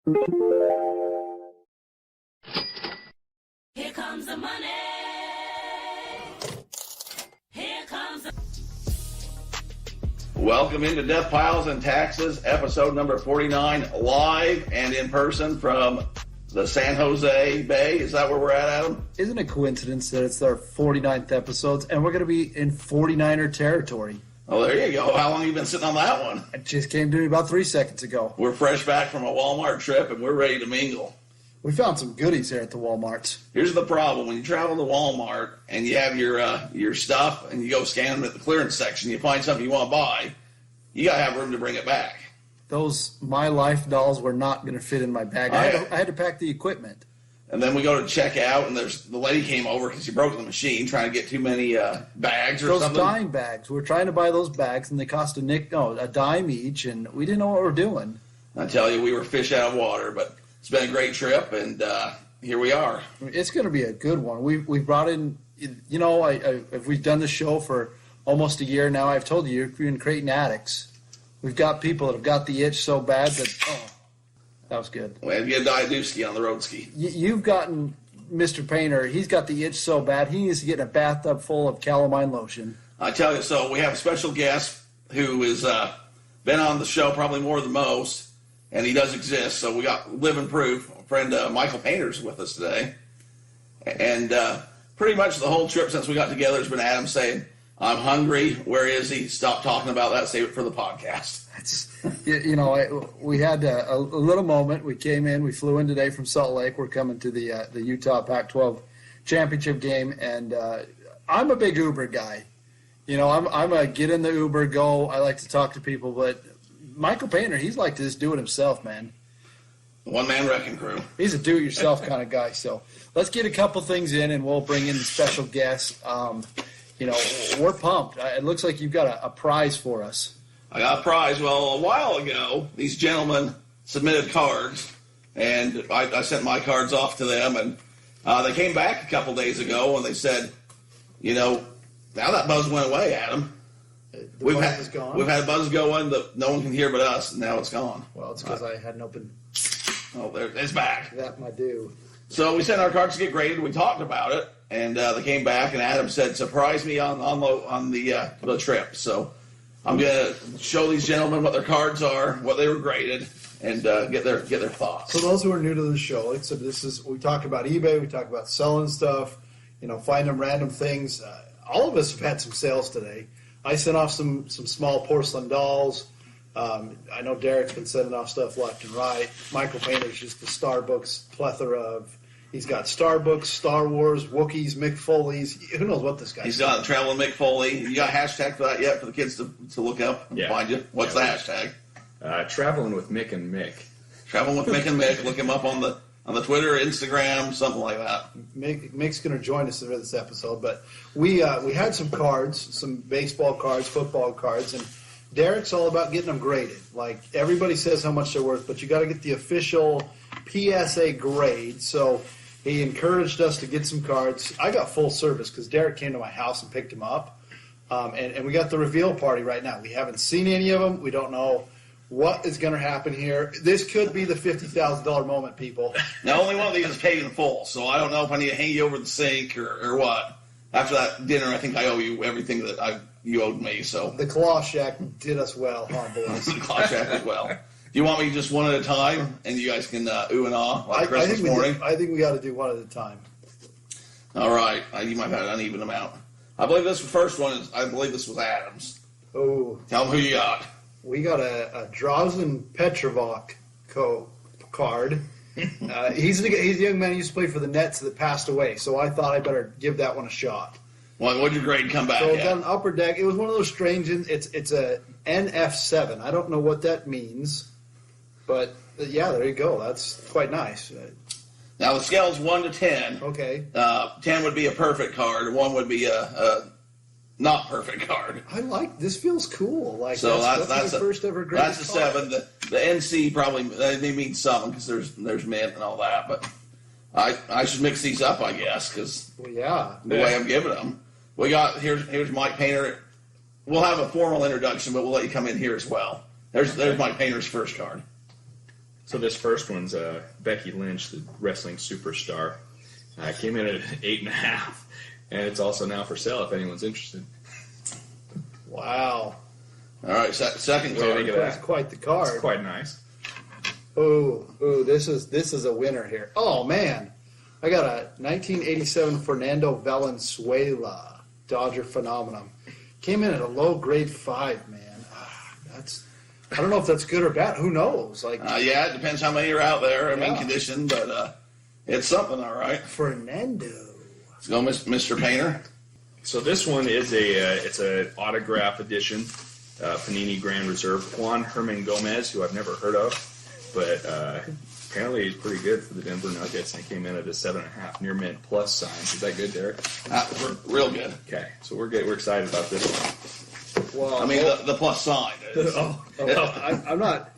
Here comes the money. Here comes the... Welcome into Death Piles and Taxes, episode number 49, live and in person from the San Jose Bay. Is that where we're at, Adam? Isn't it a coincidence that it's our 49th episodes and we're going to be in 49er territory? Oh, there you go. How long have you been sitting on that one? It just came to me about 3 seconds ago. We're fresh back from a Walmart trip and we're ready to mingle. We found some goodies here at the Walmarts. Here's the problem. When you travel to Walmart and you have your stuff and you go scan them at the clearance section, you find something you want to buy, you got to have room to bring it back. Those My Life dolls were not going to fit in my bag. I had to pack the equipment. And then we go to check out, and the lady came over because she broke the machine trying to get too many bags or something. Those dime bags. We were trying to buy those bags, and they cost a dime each, and we didn't know what we were doing. I tell you, we were fish out of water, but it's been a great trip, and here we are. It's going to be a good one. We've brought in, if we've done the show for almost a year now, I've told you, you're in Creighton Addicts. We've got people that have got the itch so bad that, that was good. We had to get a Diadewski on the road ski. You've gotten Mr. Painter. He's got the itch so bad, he needs to get in a bathtub full of calamine lotion. I tell you, so we have a special guest who has been on the show probably more than most, and he does exist. So we got living proof. Our friend Michael Painter's with us today. And pretty much the whole trip since we got together has been Adam saying, I'm hungry. Where is he? Stop talking about that. Save it for the podcast. We had a little moment. We came in. We flew in today from Salt Lake. We're coming to the Utah Pac-12 championship game, and I'm a big Uber guy. I'm a get in the Uber, go. I like to talk to people, but Michael Painter, he's like to just do it himself, man. One-man wrecking crew. He's a do-it-yourself kind of guy. So let's get a couple things in, and we'll bring in the special guests. We're pumped. It looks like you've got a prize for us. I got a prize. Well, a while ago, these gentlemen submitted cards, and I sent my cards off to them, and they came back a couple days ago, and they said, now that buzz went away, Adam. We've had a buzz going that no one can hear but us, and now it's gone. Well, it's because I hadn't opened. Oh, it's back. That might do. So we sent our cards to get graded. We talked about it, and they came back, and Adam said, "Surprise me on the trip." So I'm gonna show these gentlemen what their cards are, what they were graded, and get their thoughts. So those who are new to the show, like I said, we talk about eBay, we talk about selling stuff, finding random things. All of us have had some sales today. I sent off some small porcelain dolls. I know Derek's been sending off stuff left and right. Michael Painter's just the Starbucks plethora of. He's got Starbucks, Star Wars, Wookiees, Mick Foley's. Who knows what this guy's He's got Traveling Mick Foley. You got a hashtag for that yet for the kids to look up and find you? What's the hashtag? Traveling with Mick and Mick. Traveling with Mick and Mick. Look him up on the Twitter, Instagram, something like that. Mick's going to join us for this episode, but we had some cards, some baseball cards, football cards, and Derek's all about getting them graded. Like, everybody says how much they're worth, but you got to get the official PSA grade. So he encouraged us to get some cards. I got full service because Derek came to my house and picked them up. And we got the reveal party right now. We haven't seen any of them. We don't know what is going to happen here. This could be the $50,000 moment, people. Now, only one of these is paid in full, so I don't know if I need to hang you over the sink or what. After that dinner, I think I owe you everything that you owed me. So the Claw Shack did us well, huh, boys? The Claw Shack as well. Do you want me just one at a time, and you guys can ooh and ah like Christmas morning? I think we got to do one at a time. All right. You might have an uneven amount. I believe this first one I believe this was Adam's. Oh. Tell them who you got. We got a Drazen Petrovac card. He's a young man who used to play for the Nets that passed away, so I thought I better give that one a shot. Well, what did your grade come back So at? it got an upper deck. It was one of those strange. It's a NF7. I don't know what that means, but yeah, there you go. That's quite nice. Now the scale's 1 to 10. Okay. 10 would be a perfect card. 1 would be a not perfect card. I like this. Feels cool. Like so that's my first ever grade. That's a 7. The NC probably they mean something because there's mint and all that. But I should mix these up, I guess, because the way I'm giving them. We got here's Mike Painter. We'll have a formal introduction, but we'll let you come in here as well. There's Mike Painter's first card. So this first one's Becky Lynch, the wrestling superstar. Came in at 8.5, and it's also now for sale if anyone's interested. Wow. All right, second What do you card. think of That's that? quite the card. It's quite nice. Ooh, this is a winner here. Oh man, I got a 1987 Fernando Valenzuela Dodger Phenomenon. Came in at a low grade 5, man. I don't know if that's good or bad. Who knows? Like, Yeah, it depends how many are out there. I mean, Yeah. condition, but it's something, all right. Fernando. Let's go, Mr. Painter. So this one is it's an autograph edition, Panini Grand Reserve. Juan Herman Gomez, who I've never heard of, but apparently he's pretty good for the Denver Nuggets, and he came in at a 7.5 near mint plus sign. Is that good, Derek? Real good. Okay, so we're excited about this one. Well, I mean, the plus sign. Is, I'm not.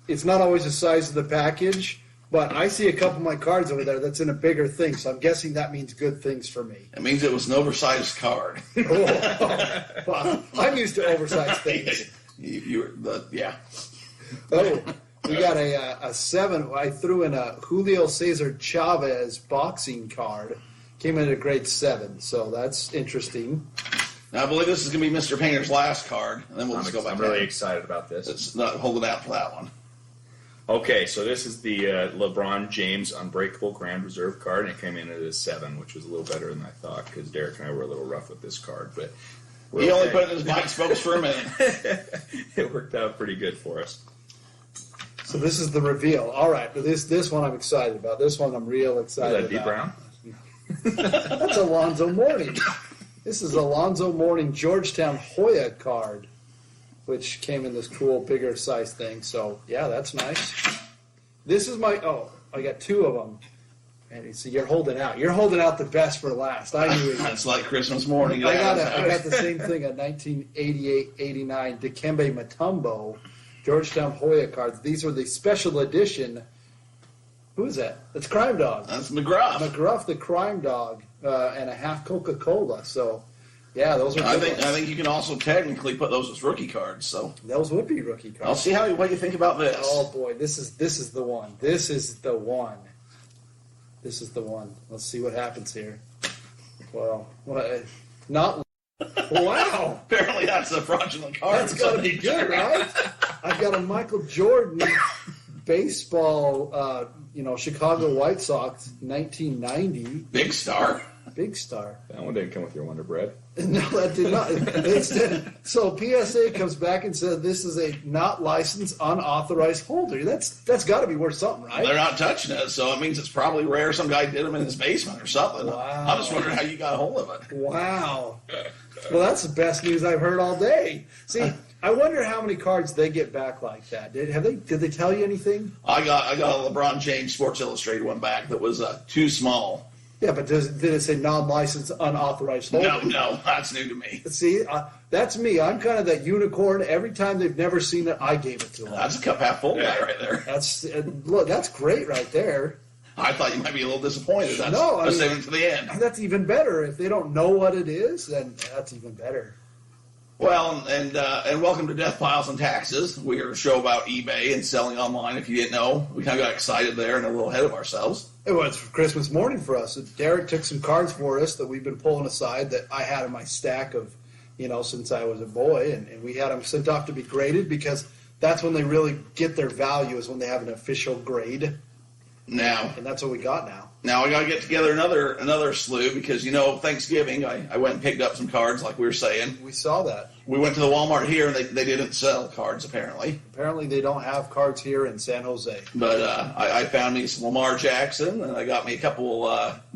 It's not always the size of the package, but I see a couple of my cards over there that's in a bigger thing, so I'm guessing that means good things for me. it means it was an oversized card. Well, I'm used to oversized things. Yeah. Oh, we got a 7. I threw in a Julio Cesar Chavez boxing card. Came in at a grade 7, so that's interesting. Now, I believe this is going to be Mr. Painter's last card, and then we'll just go back I'm down. really excited about this. Let's not hold it out for that one. Okay, so this is the LeBron James Unbreakable Grand Reserve card, and it came in at a 7, which was a little better than I thought, because Derek and I were a little rough with this card, but He only put it in his mic spokes for a minute. it worked out pretty good for us. So this is the reveal. All right, but this one I'm excited about. This one I'm real Is excited that D. about. Brown? That's Alonzo Mourning. This is Alonzo Mourning Georgetown Hoya card, which came in this cool, bigger size thing. So, yeah, that's nice. This is I got 2 of them. And so you're holding out. You're holding out the best for last. I knew it. It's like Christmas morning. I got the same thing, a 1988-89 Dikembe Mutombo Georgetown Hoya cards. These are the special edition. Who is that? That's Crime Dog. That's McGruff. McGruff, the Crime Dog, and a half Coca-Cola. So, yeah, those are. I good think ones. you can also technically put those as rookie cards. So Those would be rookie I'll cards. see what you think about this. Oh boy, this is the one. This is the one. This is the one. Let's see what happens here. Well, not. Wow, Apparently, that's a fraudulent card. that's got to be good, right? I've got a Michael Jordan baseball. Chicago White Sox, 1990, Big star. big star. That one didn't come with your Wonder Bread. No, that did not. So PSA comes back and says this is a not licensed, unauthorized holder. That's got to be worth something, right? They're not touching it, so it means it's probably rare. Some guy did them in his basement or something. Wow. I'm just wondering how you got a hold of it. Wow. Well, that's the best news I've heard all day. See, I wonder how many cards they get back like that. Did they tell you anything? I got a LeBron James Sports Illustrated one back that was too small. Yeah, but did it say non-licensed, unauthorized holder? No, that's new to me. See, that's me. I'm kind of that unicorn. Every time they've never seen it, I gave it to them. That's a cup half full guy right there. Look, that's great right there. I thought you might be a little disappointed. No, I Let's mean- save it to the end. That's even better. If they don't know what it is, then that's even better. Well, and welcome to Death Piles and Taxes. We're a show about eBay and selling online. If you didn't know, we kind of got excited there and a little ahead of ourselves. It was Christmas morning for us. Derek took some cards for us that we've been pulling aside that I had in my stack of, since I was a boy, and we had them sent off to be graded because that's when they really get their value is when they have an official grade, Now and that's what we got now. I got to get together another slew because Thanksgiving I went and picked up some cards like we were saying. We saw that. We went to the Walmart here and they didn't sell cards apparently. Apparently, they don't have cards here in San Jose. But I found me some Lamar Jackson, and I got me a couple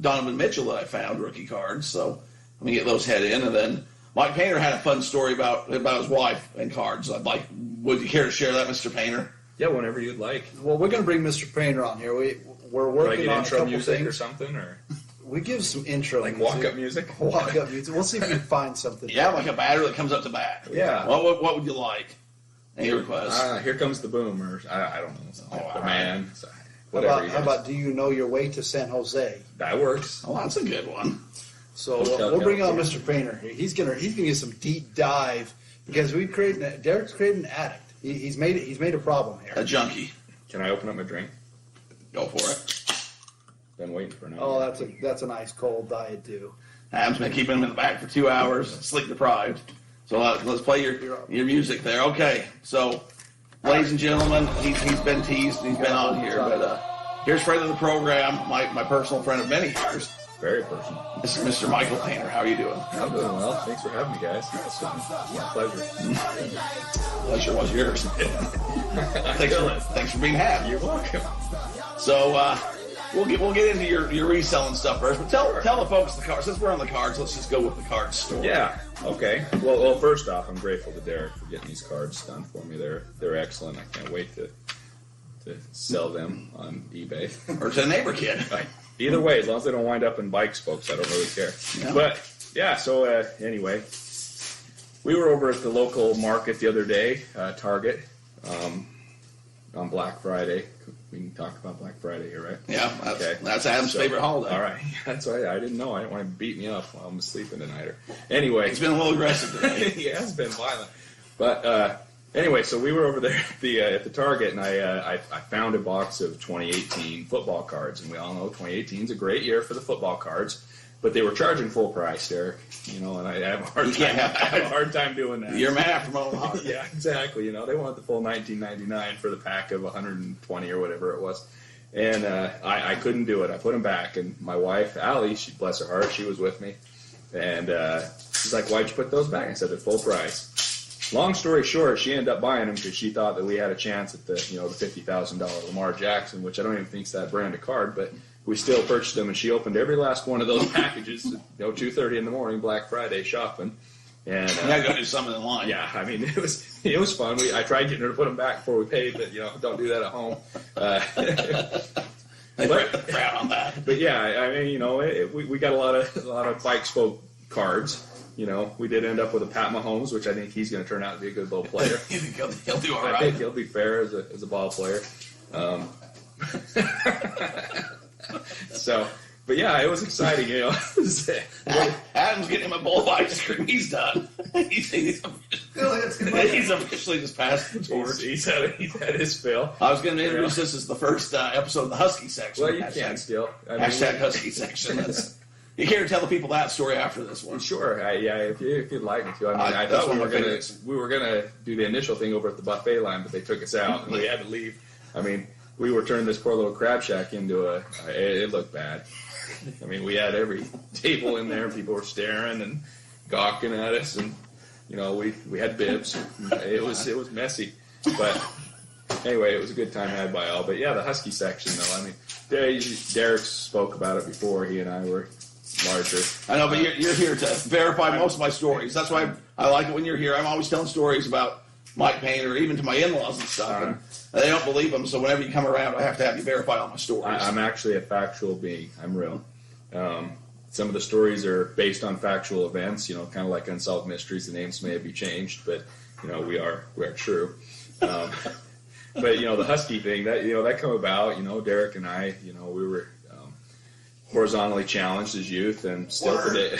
Donovan Mitchell that I found, rookie cards. So let me get those head in. And then Mike Painter had a fun story about his wife and cards. Would you care to share that, Mr. Painter? Yeah, whenever you'd like. Well, we're going to bring Mr. Painter on here. We're Like working an on a intro couple music or things. something, or We give some intro like music. walk-up music. Walk-up music. We'll see if we can find something. Yeah, like a batter that comes up to bat. Yeah. What would you like? Any requests? Here comes the boom, or I don't know. Something. Oh, the all man. So, How whatever. about, how about do you know your way to San Jose? That works. Oh, that's a good one. So Hotel we'll bring on California. Mr. Painter here. He's gonna get some deep dive because Derek's creating an addict. He's made a problem here. A junkie. Can I open up my drink? Go for it. Been waiting for an hour. Oh, that's a nice cold diet too. Adam's been keeping him in the back for 2 hours, sleep deprived. So let's play your music there. Okay, so ladies and gentlemen, he's been teased and he's been on here, but here's friend of the program, my personal friend of many years. Very personal. This is Mr. Michael Painter. How are you doing? I'm doing well. Thanks for having me, guys. It's my pleasure. Pleasure was yours. Thanks for being had. You're welcome. So we'll get into your reselling stuff first, but tell the folks the cards. Since we're on the cards, let's just go with the card story. Yeah. Okay. Well, first off, I'm grateful to Derek for getting these cards done for me. They're excellent. I can't wait to sell them on eBay Or to a neighbor kid. Either way, as long as they don't wind up in bike spokes, I don't really care. Yeah. But yeah. So anyway, we were over at the local market the other day, Target, on Black Friday. We can talk about Black Friday here, right? Yeah, that's Adam's favorite holiday. All right. That's why I didn't know. I didn't want him to beat me up while I'm sleeping tonight. Anyway. It's been a little aggressive today. He has been violent. But anyway, so we were over there at the Target, and I found a box of 2018 football cards. And we all know 2018 is a great year for the football cards. But they were charging full price, Derek. And I have a hard time doing that. You're a man after my own heart. Yeah, exactly. They wanted the full $19.99 for the pack of 120 or whatever it was. And I couldn't do it. I put them back. And my wife, Allie, she, bless her heart, she was with me. And she's like, "Why'd you put those back?" I said, "They're full price." Long story short, she ended up buying them because she thought that we had a chance at the $50,000 Lamar Jackson, which I don't even think is that brand of card, but we still purchased them, and she opened every last one of those packages at 2:30 in the morning, Black Friday shopping. And You gotta go do something in line. yeah, I mean, it was fun. I tried getting her to put them back before we paid, but don't do that at home. They're proud on that. But yeah, I mean, we got a lot of bike spoke cards. We did end up with a Pat Mahomes, which I think he's going to turn out to be a good little player. You think he'll do all I right? think he'll be fair as a ball player. But yeah, it was exciting. Adam's getting him a bowl of ice cream. He's done. He's officially just passed the torch. He's had his fill. I was going to introduce this as the first episode of the Husky section. Well, you can still. Hashtag Husky section. You care to tell the people that story after this one? Sure. Yeah, if you'd like me to. I that's thought one we of my favorites. were gonna do the initial thing over at the buffet line, but they took us out and we had to leave. I mean, we were turning this poor little crab shack into it looked bad. I mean, we had every table in there, and people were staring and gawking at us, and we had bibs. It was messy, but anyway, it was a good time had by all. But yeah, the Husky section, though. I mean, Derek spoke about it before. He and I were larger. I know, but you're here to verify most of my stories. That's why I like it when you're here. I'm always telling stories about Mike Painter, even to my in-laws and stuff, and they don't believe them. So whenever you come around, I have to have you verify all my stories. I'm actually a factual being. I'm real. Some of the stories are based on factual events, kind of like Unsolved Mysteries. The names may be changed, but we are true. But the Husky thing that come about. Derek and I, we were horizontally challenged as youth, and still today,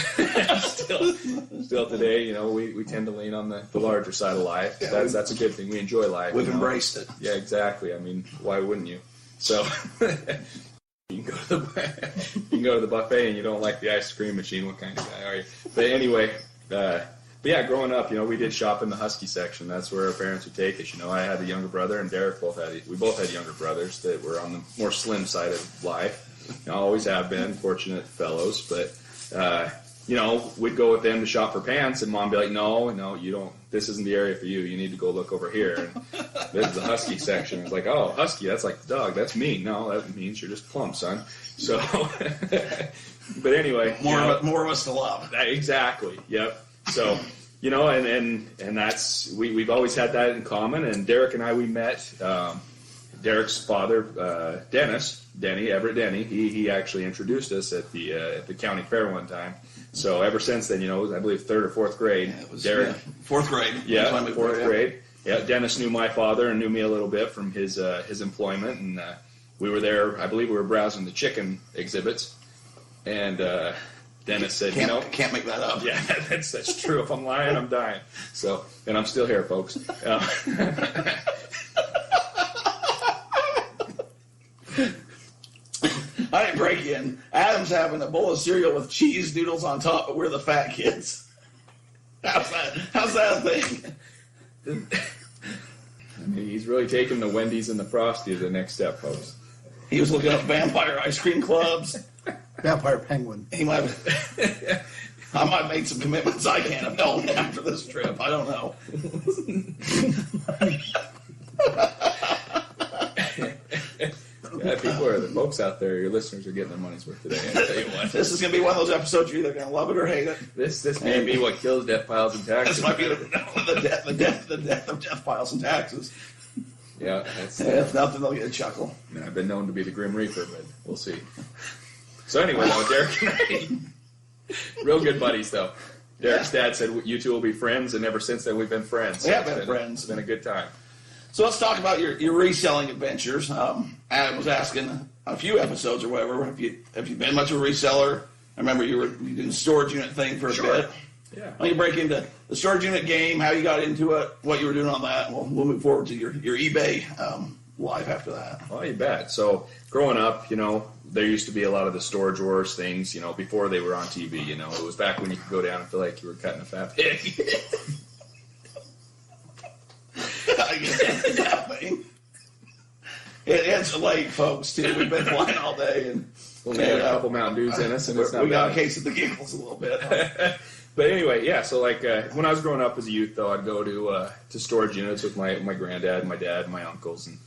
still today, we tend to lean on the larger side of life. Yeah, that's a good thing. We enjoy life. We've embraced it. Yeah, exactly. I mean, why wouldn't you? So you can go to the buffet and you don't like the ice cream machine. What kind of guy are you? But anyway, but yeah, growing up, we did shop in the Husky section. That's where our parents would take us. I had a younger brother, and Derek we both had younger brothers that were on the more slim side of life. Always have been, fortunate fellows, but we'd go with them to shop for pants, and Mom would be like, no, you don't. This isn't the area for you. You need to go look over here. And this is the Husky section. It's like, oh, Husky, that's like the dog. That's mean. No, that means you're just plump, son. So, but anyway, more of us to love. Exactly. Yep. So, and that's we've always had that in common. And Derek and I, we met. Derek's father, Everett Denny, he actually introduced us at the county fair one time. So ever since then, it was, I believe, 3rd or 4th grade. Yeah, it was, Derek, fourth grade. Yeah, 4th grade. Yeah, Dennis knew my father and knew me a little bit from his employment, and we were there. I believe we were browsing the chicken exhibits, and Dennis said, can't make that up. Yeah, that's true. If I'm lying, I'm dying. So, and I'm still here, folks. I didn't break in. Adam's having a bowl of cereal with cheese doodles on top, but we're the fat kids. How's that a thing? I mean, he's really taking the Wendy's and the Frosty to the next step, folks. He was looking up vampire ice cream clubs. Vampire Penguin. He might I might make some commitments I can't have held after this trip. I don't know. Yeah, the folks out there, your listeners are getting their money's worth today. I tell you what. This is going to be one of those episodes you're either going to love it or hate it. This may be what kills death piles and taxes. This might be the death of death piles and taxes. Yeah, if nothing, they'll get a chuckle. I mean, I've been known to be the Grim Reaper, but we'll see. So anyway, though, Derek and I, real good buddies, though. Derek's dad said you two will be friends, and ever since then we've been friends. We have been friends. It's been a good time. So let's talk about your reselling adventures. Adam was asking a few episodes or whatever. Have you been much of a reseller? I remember you did the storage unit thing for a bit. Yeah. Why don't you break into the storage unit game, how you got into it, what you were doing on that, and we'll move forward to your eBay life after that. Well, you bet. So growing up, there used to be a lot of the Storage Wars things, before they were on TV. It was back when you could go down and feel like you were cutting a fat pig. I get that thing. It's late, folks, too. We've been flying all day. And we got a couple Mountain Dews in us, and it's not we got bad. a case of the giggles a little bit. But anyway, yeah, so when I was growing up as a youth, though, I'd go to storage units with my granddad, my dad, and my uncles, and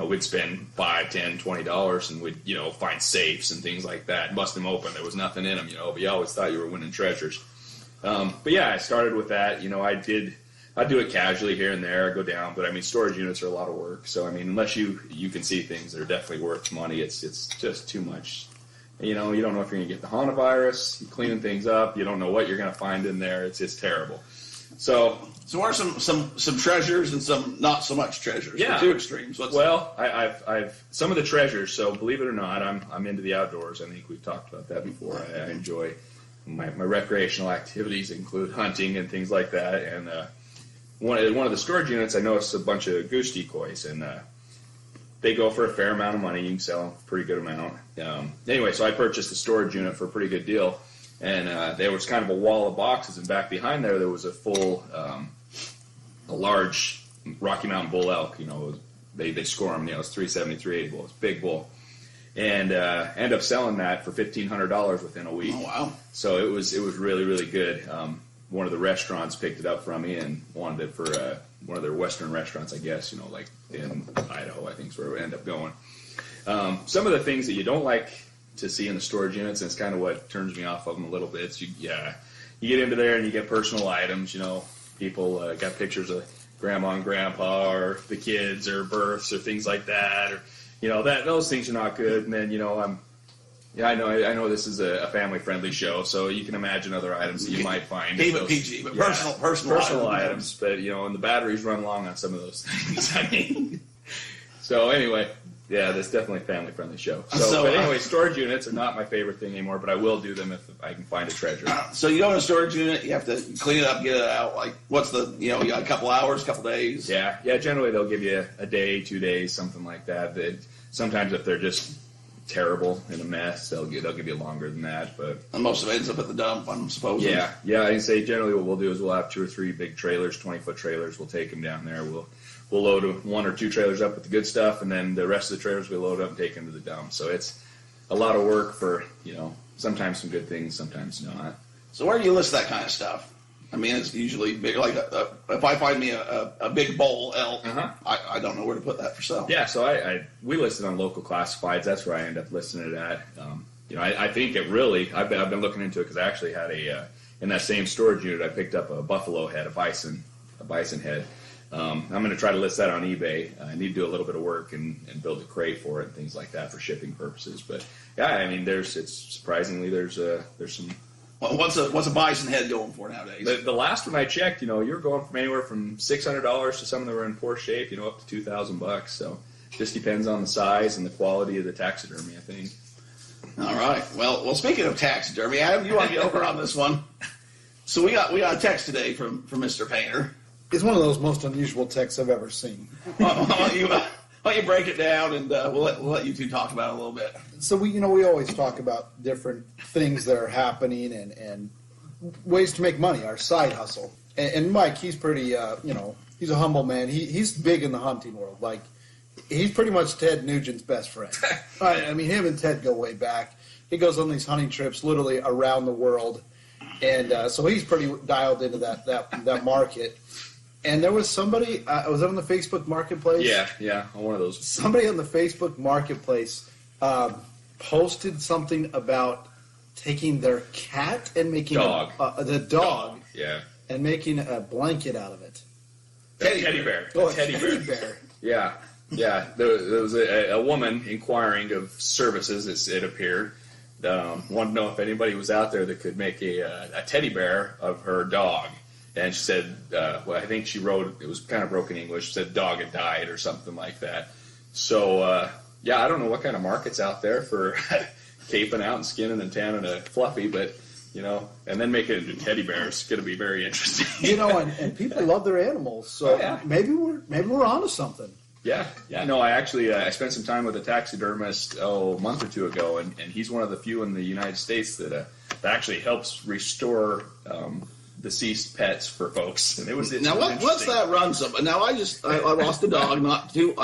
we'd spend $5, $10, $20, and we'd find safes and things like that, bust them open. There was nothing in them, but you always thought you were winning treasures. But yeah, I started with that. I'd do it casually here and there, go down, but I mean, storage units are a lot of work. So I mean, unless you can see things that are definitely worth money, it's just too much. You don't know if you're going to get the Hana virus. You're cleaning things up. You don't know what you're going to find in there. It's terrible. So what are some treasures and some not so much treasures? Yeah. The two extremes. I've some of the treasures. So believe it or not, I'm into the outdoors. I think we've talked about that before. I enjoy my recreational activities include hunting and things like that. And one of the storage units, I noticed a bunch of goose decoys, and they go for a fair amount of money. You can sell them for a pretty good amount. Anyway, so I purchased a storage unit for a pretty good deal, and there was kind of a wall of boxes, and back behind there was a full, a large Rocky Mountain bull elk. They score them. It's 370, 380 bull. It's a big bull, and end up selling that for $1,500 within a week. Oh wow! So it was really, really good. One of the restaurants picked it up from me and wanted it for one of their Western restaurants, I guess, like in Idaho, I think is where we end up going. Some of the things that you don't like to see in the storage units, and it's kind of what turns me off of them a little bit, is you get into there and you get personal items, people got pictures of grandma and grandpa or the kids or births or things like that, or, those things are not good. And then, I know this is a family-friendly show, so you can imagine other items that you might find. Keep it PG, but personal items. But, and the batteries run long on some of those things. I mean, so anyway, yeah, that's definitely a family-friendly show. But anyway, storage units are not my favorite thing anymore, but I will do them if I can find a treasure. So you go in a storage unit, you have to clean it up, get it out. Like, what's you got a couple hours, couple days? Yeah, generally they'll give you a day, 2 days, something like that. Sometimes if they're just terrible in a mess, they'll give you longer than that, but and most of it ends up at the dump, I'm supposing. Yeah. I say generally what we'll do is we'll have 2 or 3 big trailers, 20-foot trailers. We'll take them down there. We'll load 1 or 2 trailers up with the good stuff, and then the rest of the trailers we load up and take them to the dump. So it's a lot of work for sometimes some good things, sometimes not. So where do you list that kind of stuff? I mean, it's usually big. Like if I find me a big bull elk, I don't know where to put that for sale. Yeah, so we list it on local classifieds. That's where I end up listing it at. I think it really. I've been looking into it because I actually had in that same storage unit I picked up a buffalo head, a bison head. I'm going to try to list that on eBay. I need to do a little bit of work and build a crate for it and things like that for shipping purposes. But yeah, I mean, there's some. What's a bison head going for nowadays? The last one I checked, you're going from anywhere from $600 to some that were in poor shape, up to $2,000. So just depends on the size and the quality of the taxidermy, I think. All right. Well. Speaking of taxidermy, Adam, you want to get over on this one? So we got a text today from Mr. Painter. It's one of those most unusual texts I've ever seen. Why don't you break it down, and we'll let you two talk about it a little bit. So we always talk about different things that are happening and ways to make money, our side hustle. And Mike, he's pretty, he's a humble man. He's big in the hunting world. Like, he's pretty much Ted Nugent's best friend. I mean, him and Ted go way back. He goes on these hunting trips literally around the world. And so he's pretty dialed into that market. And there was somebody, was that on the Facebook Marketplace? Yeah, on one of those. Somebody on the Facebook Marketplace posted something about taking their cat and making the dog. Yeah. And making a blanket out of it. Teddy bear. Oh, a teddy bear. Yeah. There was a woman inquiring of services, it appeared. Wanted to know if anybody was out there that could make a teddy bear of her dog. And she said, I think she wrote, it was kind of broken English, she said dog had died or something like that. So, I don't know what kind of market's out there for caping out and skinning and tanning a fluffy, but, and then make it into teddy bears. It's going to be very interesting. And people love their animals, so maybe we're onto something. Yeah. No, I actually I spent some time with a taxidermist a month or two ago, and he's one of the few in the United States that actually helps restore deceased pets for folks. And what's that run? Now I lost a dog not too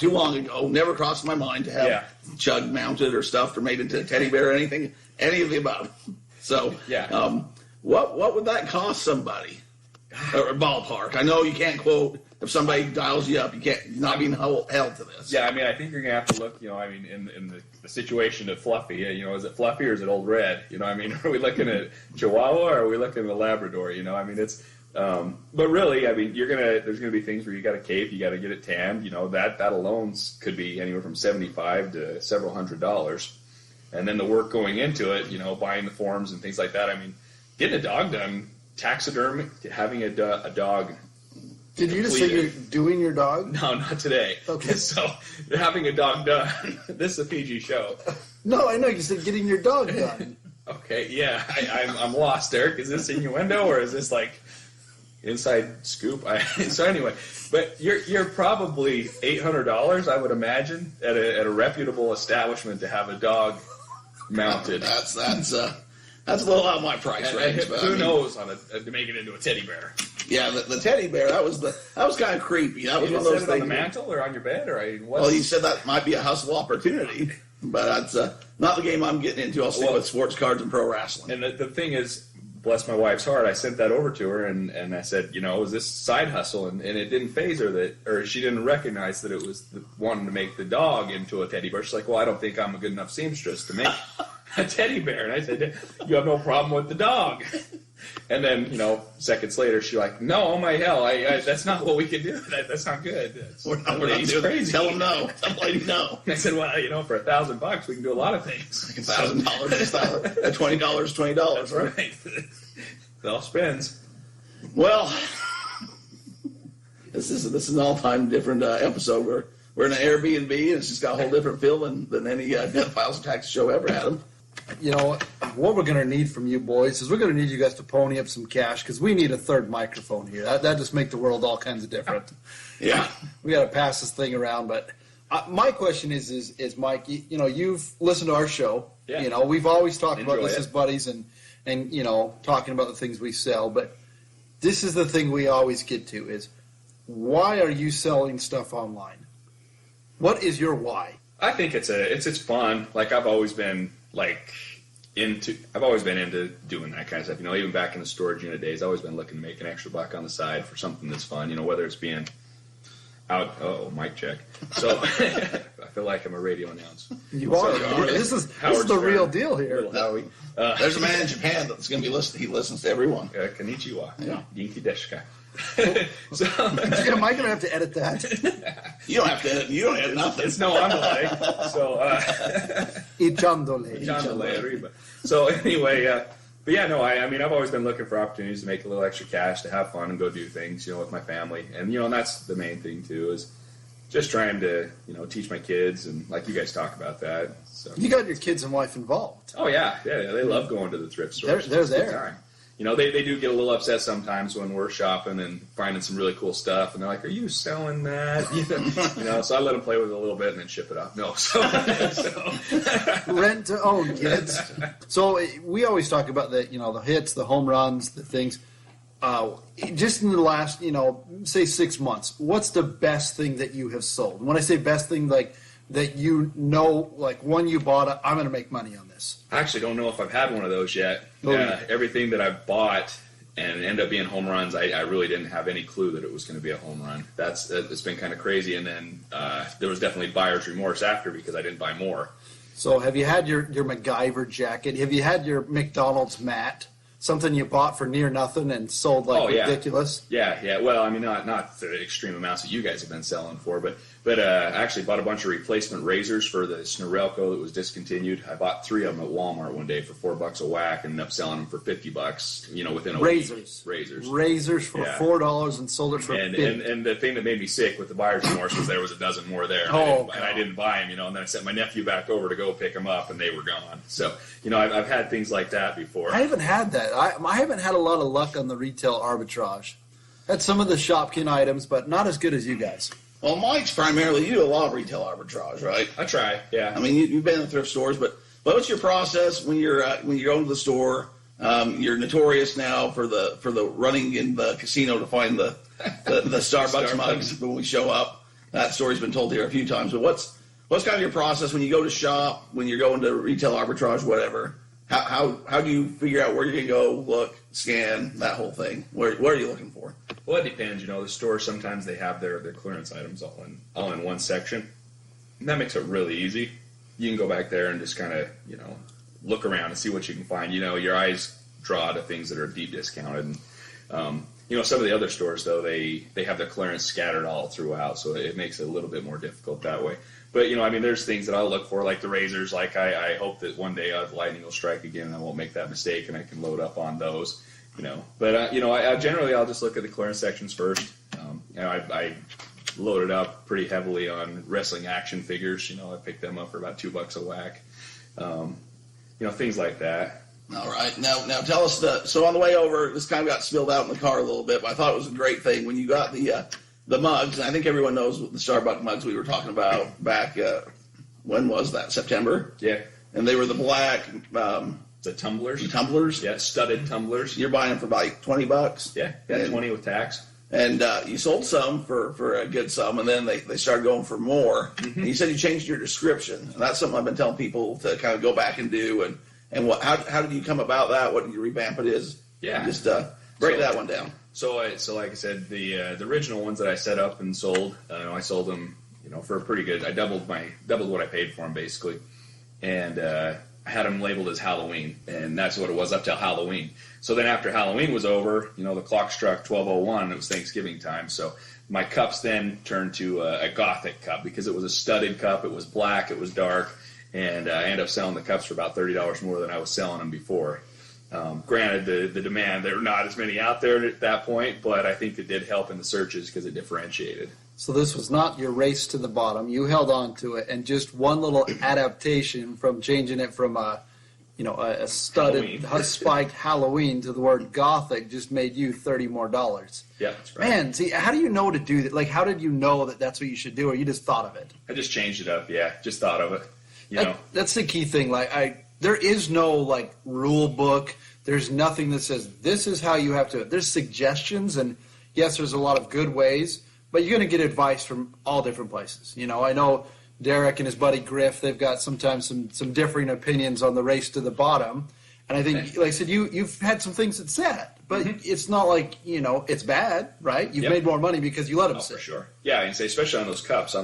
long ago. Never crossed my mind to have Chug mounted or stuffed or made into a teddy bear or anything, any of the above. So what would that cost somebody? Or ballpark. I know you can't quote. If somebody dials you up, you're not being held to this. Yeah, I think you're going to have to look, in the situation of Fluffy, is it Fluffy or is it Old Red? Are we looking at Chihuahua or are we looking at a Labrador? It's, but really, there's going to be things where you got to cape, you got to get it tanned, that alone could be anywhere from $75 to several $100. And then the work going into it, buying the forms and things like that. Getting a dog done, taxidermy, having a dog. Did you just say you're doing your dog? No, not today. Okay. So, having a dog done. This is a PG show. No, I know. You said getting your dog done. Okay, yeah. I'm lost, Eric. Is this innuendo or is this like inside scoop? So anyway, but you're probably $800, I would imagine, at a reputable establishment to have a dog mounted. That's a little out of my price range. Who knows to make it into a teddy bear? Yeah, the teddy bear, that was kind of creepy. That was one of those things. On the mantle or on your bed? Well, you said that might be a hustle opportunity, but that's not the game I'm getting into. I'll stick with sports cards and pro wrestling. And the thing is, bless my wife's heart, I sent that over to her, and I said, is this side hustle? And it didn't faze her or she didn't recognize that it was wanting to make the dog into a teddy bear. She's like, well, I don't think I'm a good enough seamstress to make a teddy bear. And I said, you have no problem with the dog. And then, seconds later, she's like, no, oh my hell, that's not what we can do. That's not good. We're not crazy. Tell them no. Tell the lady no. I said, well, for $1,000, we can do a lot of things. $1,000 is at $20, $20, right? It all spends. Well, this is an all-time different episode. We're in an Airbnb, and it's just got a whole different feel than any Death Files and Taxi show ever had. What we're going to need from you boys is we're going to need you guys to pony up some cash because we need a third microphone here. That just make the world all kinds of different. Yeah. We got to pass this thing around. But my question is Mike, you've listened to our show. Yeah. We've always talked about this it. as buddies and talking about the things we sell. But this is the thing we always get to is why are you selling stuff online? What is your why? I think it's fun. Like I've always been into doing that kind of stuff. Even back in the storage unit days, I've always been looking to make an extra buck on the side for something that's fun. Whether it's being out. Oh, mic check. So I feel like I'm a radio announcer. You are. This is the real deal here. There's a man in Japan that's going to be listening. He listens to everyone. Konnichiwa. Yeah. Yinki deshka. So, am I going to have to edit that? You don't have to edit. You don't edit nothing. It's no andale. So, Ichandole arriba. So anyway, but yeah, no, I've always been looking for opportunities to make a little extra cash, to have fun and go do things, with my family. And, and that's the main thing too, is just trying to, teach my kids and like you guys talk about that. So. You got your kids and wife involved. Oh yeah, they love going to the thrift stores. They're It's a good there. time. They do get a little upset sometimes when we're shopping and finding some really cool stuff, and they're like, "Are you selling that?" So I let them play with it a little bit and then ship it off. No, so Rent to own, kids. So we always talk about the hits, the home runs, the things. Just in the last, say 6 months, what's the best thing that you have sold? When I say best thing, like that like when you bought it, I'm going to make money on this. I actually don't know if I've had one of those yet. Oh, yeah. Everything that I've bought and end up being home runs, I really didn't have any clue that it was going to be a home run. It's been kind of crazy. And then there was definitely buyer's remorse after because I didn't buy more. So have you had your MacGyver jacket? Have you had your McDonald's mat? Something you bought for near nothing and sold ridiculous? Yeah. Well, I mean, not the extreme amounts that you guys have been selling for, but I actually bought a bunch of replacement razors for the Snorelco that was discontinued. I bought 3 of them at Walmart one day for $4 a whack and ended up selling them for $50, within a week. Razors for $4 and sold it for $50. And the thing that made me sick with the buyer's remorse was there was a dozen more there. And I didn't buy them, and then I sent my nephew back over to go pick them up, and they were gone. So, I've had things like that before. I haven't had that. I haven't had a lot of luck on the retail arbitrage. Had some of the Shopkin items, but not as good as you guys. Well, Mike's primarily, you do a lot of retail arbitrage, right? I try, yeah. I mean, you've been in the thrift stores, but what's your process when you're going to the store? You're notorious now for the running in the casino to find the Starbucks mugs when we show up. That story's been told here a few times. But what's kind of your process when you go to shop, when you're going to retail arbitrage, whatever? How do you figure out where you're going to go, look, scan, that whole thing? What are you looking for? Well, it depends. The stores, sometimes they have their clearance items all in one section. And that makes it really easy. You can go back there and just kind of, look around and see what you can find. Your eyes draw to things that are deep discounted. And, some of the other stores, though, they have their clearance scattered all throughout, so it makes it a little bit more difficult that way. But, there's things that I'll look for, like the razors. Like, I hope that one day the lightning will strike again and I won't make that mistake and I can load up on those, But, I generally, I'll just look at the clearance sections first. I loaded up pretty heavily on wrestling action figures. I picked them up for about $2 a whack. Things like that. All right. Now tell us so on the way over, this kind of got spilled out in the car a little bit, but I thought it was a great thing when you got the mugs. And I think everyone knows the Starbucks mugs we were talking about back, when was that? September? Yeah. And they were the black, the tumblers. The tumblers? Yeah, studded tumblers. You're buying them for like $20? Yeah, 20 with tax. And you sold some for a good sum, and then they started going for more. Mm-hmm. And you said you changed your description, and that's something I've been telling people to kind of go back and do. And how did you come about that? What did you revamp it is? Yeah, just break that one down. So like I said, the original ones that I set up and sold, I sold them for a pretty good. I doubled what I paid for them basically, and I had them labeled as Halloween, and that's what it was up till Halloween. So then after Halloween was over, the clock struck 12:01. It was Thanksgiving time. So my cups then turned to a Gothic cup because it was a studded cup. It was black. It was dark. And I ended up selling the cups for about $30 more than I was selling them before. Granted, the demand, there were not as many out there at that point, but I think it did help in the searches because it differentiated. So this was not your race to the bottom. You held on to it, and just one little adaptation from changing it from a studded, spiked Halloween to the word Gothic just made you $30 more. Yeah, that's right. Man, see, how do you know to do that? Like, how did you know that that's what you should do, or you just thought of it? I just changed it up, yeah. Just thought of it. That's the key thing. There is no rule book. There's nothing that says this is how you have to. There's suggestions, and yes, there's a lot of good ways, but you're going to get advice from all different places. I know Derek and his buddy Griff. They've got sometimes some differing opinions on the race to the bottom, and I think, like I said, you've had some things that said, but it's not like it's bad, right? You've made more money because you let them sit. For sure. Yeah, and especially on those cups.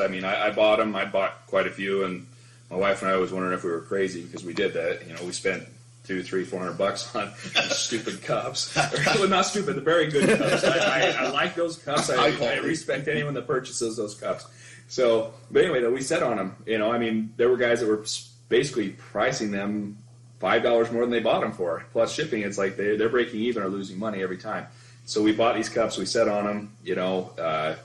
I mean, I bought them. I bought quite a few, and my wife and I was wondering if we were crazy because we did that. We spent $200-$400 on these stupid cups. Well, not stupid, the very good cups. I like those cups. I respect anyone that purchases those cups. So, but anyway, though, we set on them. There were guys that were basically pricing them $5 more than they bought them for, plus shipping. It's like they're breaking even or losing money every time. So we bought these cups. We set on them.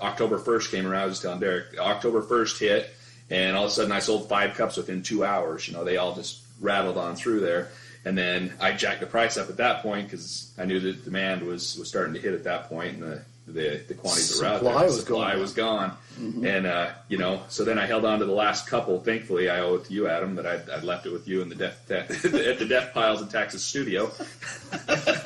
October 1st came around. I was telling Derek, October 1st hit, and all of a sudden I sold 5 cups within 2 hours. They all just rattled on through there. And then I jacked the price up at that point because I knew that demand was starting to hit at that point, and the quantities that were out there. Supply was gone. Mm-hmm. And, so then I held on to the last couple. Thankfully, I owe it to you, Adam, that I'd left it with you in the at the Death Piles in Texas studio.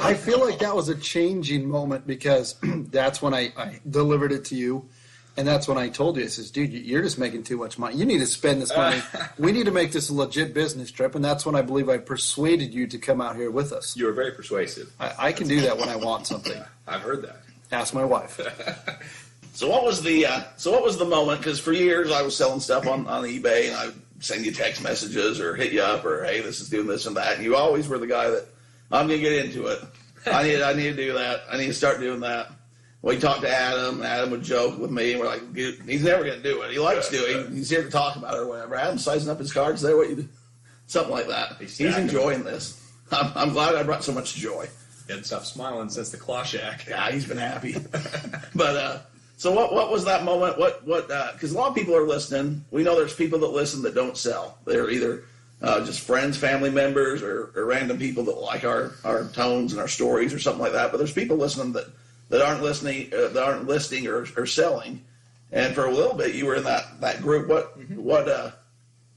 I feel like that was a changing moment because that's when I delivered it to you. And that's when I told you, I says, dude, you're just making too much money. You need to spend this money. We need to make this a legit business trip. And that's when I believe I persuaded you to come out here with us. You were very persuasive. I can do that when I want something. I've heard that. Ask my wife. So what was the moment? Because for years I was selling stuff on eBay, and I would send you text messages or hit you up or, hey, this is doing this and that. And you always were the guy that, I'm going to get into it. I need to do that. I need to start doing that. We talked to Adam. Adam would joke with me. And we're like, he's never going to do it. He likes doing it. He's here to talk about it or whatever. Adam's sizing up his cards there. What you do? Something like that. He's enjoying this. I'm glad I brought so much joy. He hadn't stopped smiling since the Claw Shack. Yeah, he's been happy. But so what was that moment? Because a lot of people are listening. We know there's people that listen that don't sell. They're either just friends, family members, or random people that like our tones and our stories or something like that. But there's people listening that aren't listening, or selling. And for a little bit, you were in that group. What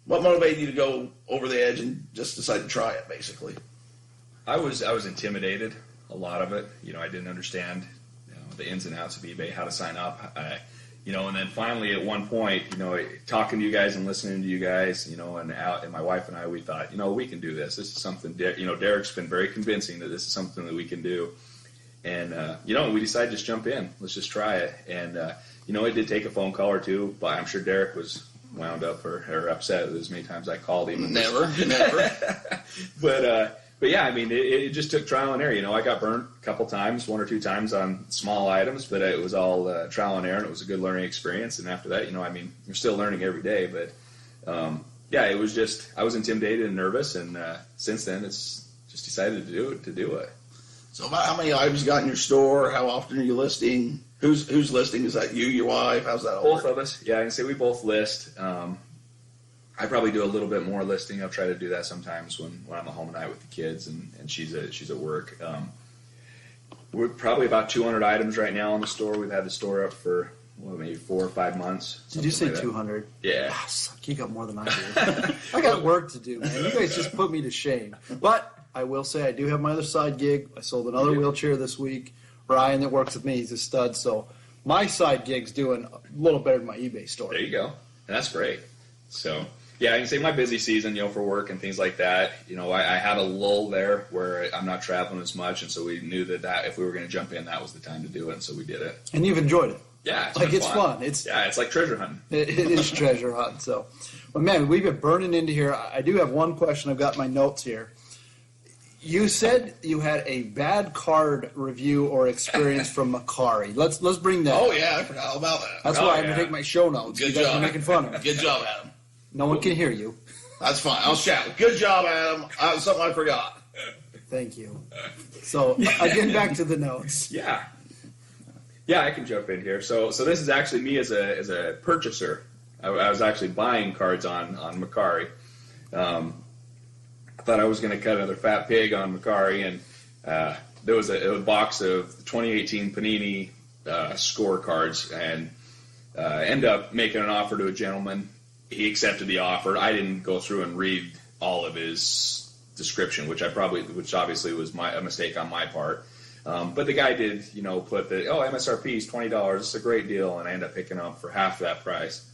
motivated you to go over the edge and just decide to try it, basically? I was intimidated, a lot of it. I didn't understand the ins and outs of eBay, how to sign up. And then finally at one point, talking to you guys and listening to you guys, and my wife and I, we thought, we can do this. This is something, Derek's been very convincing that this is something that we can do. And, we decided to just jump in. Let's just try it. And, it did take a phone call or two, but I'm sure Derek was wound up or upset as many times I called him. Never. But yeah, I mean, it just took trial and error. I got burnt a couple times, 1 or 2 times on small items, but it was all trial and error, and it was a good learning experience. And after that, you're still learning every day. But yeah, it was just, I was intimidated and nervous, and since then, it's just decided to do it. So about how many items you got in your store? How often are you listing? Who's listing? Is that you, your wife? How's that all Both work? of us. Yeah, I can say we both list. I probably do a little bit more listing. I'll try to do that sometimes when I'm at home at night with the kids and she's at work. We're probably about 200 items right now in the store. We've had the store up for maybe 4 or 5 months. Did you say like 200? Yeah. Ah, suck, you got more than I do. I got work to do, man. You guys just put me to shame. But I will say I do have my other side gig. I sold another wheelchair this week. Ryan that works with me, he's a stud. So my side gig's doing a little better than my eBay store. There you go. And that's great. So, yeah, I can say my busy season, for work and things like that, I had a lull there where I'm not traveling as much. And so we knew that if we were going to jump in, that was the time to do it. And so we did it. And you've enjoyed it. Yeah. It's fun. It's like treasure hunting. It is treasure hunt. So, but man, we've been burning into here. I do have one question. I've got my notes here. You said you had a bad card review or experience from Macari. Let's bring that. Oh yeah, I forgot all about that. That's why I'm going to take my show notes. Good you guys job. are making fun of me. Good job, Adam. No one can hear you. That's fine. I'll shout. Good job, Adam. Something I forgot. Thank you. So again, back to the notes. Yeah, I can jump in here. So this is actually me as a purchaser. I was actually buying cards on Macari. I thought I was going to cut another fat pig on Macari, and there was a box of 2018 Panini scorecards, and end up making an offer to a gentleman. He accepted the offer. I didn't go through and read all of his description, which obviously was a mistake on my part. But the guy did, put MSRP is $20. It's a great deal, and I ended up picking up for half that price.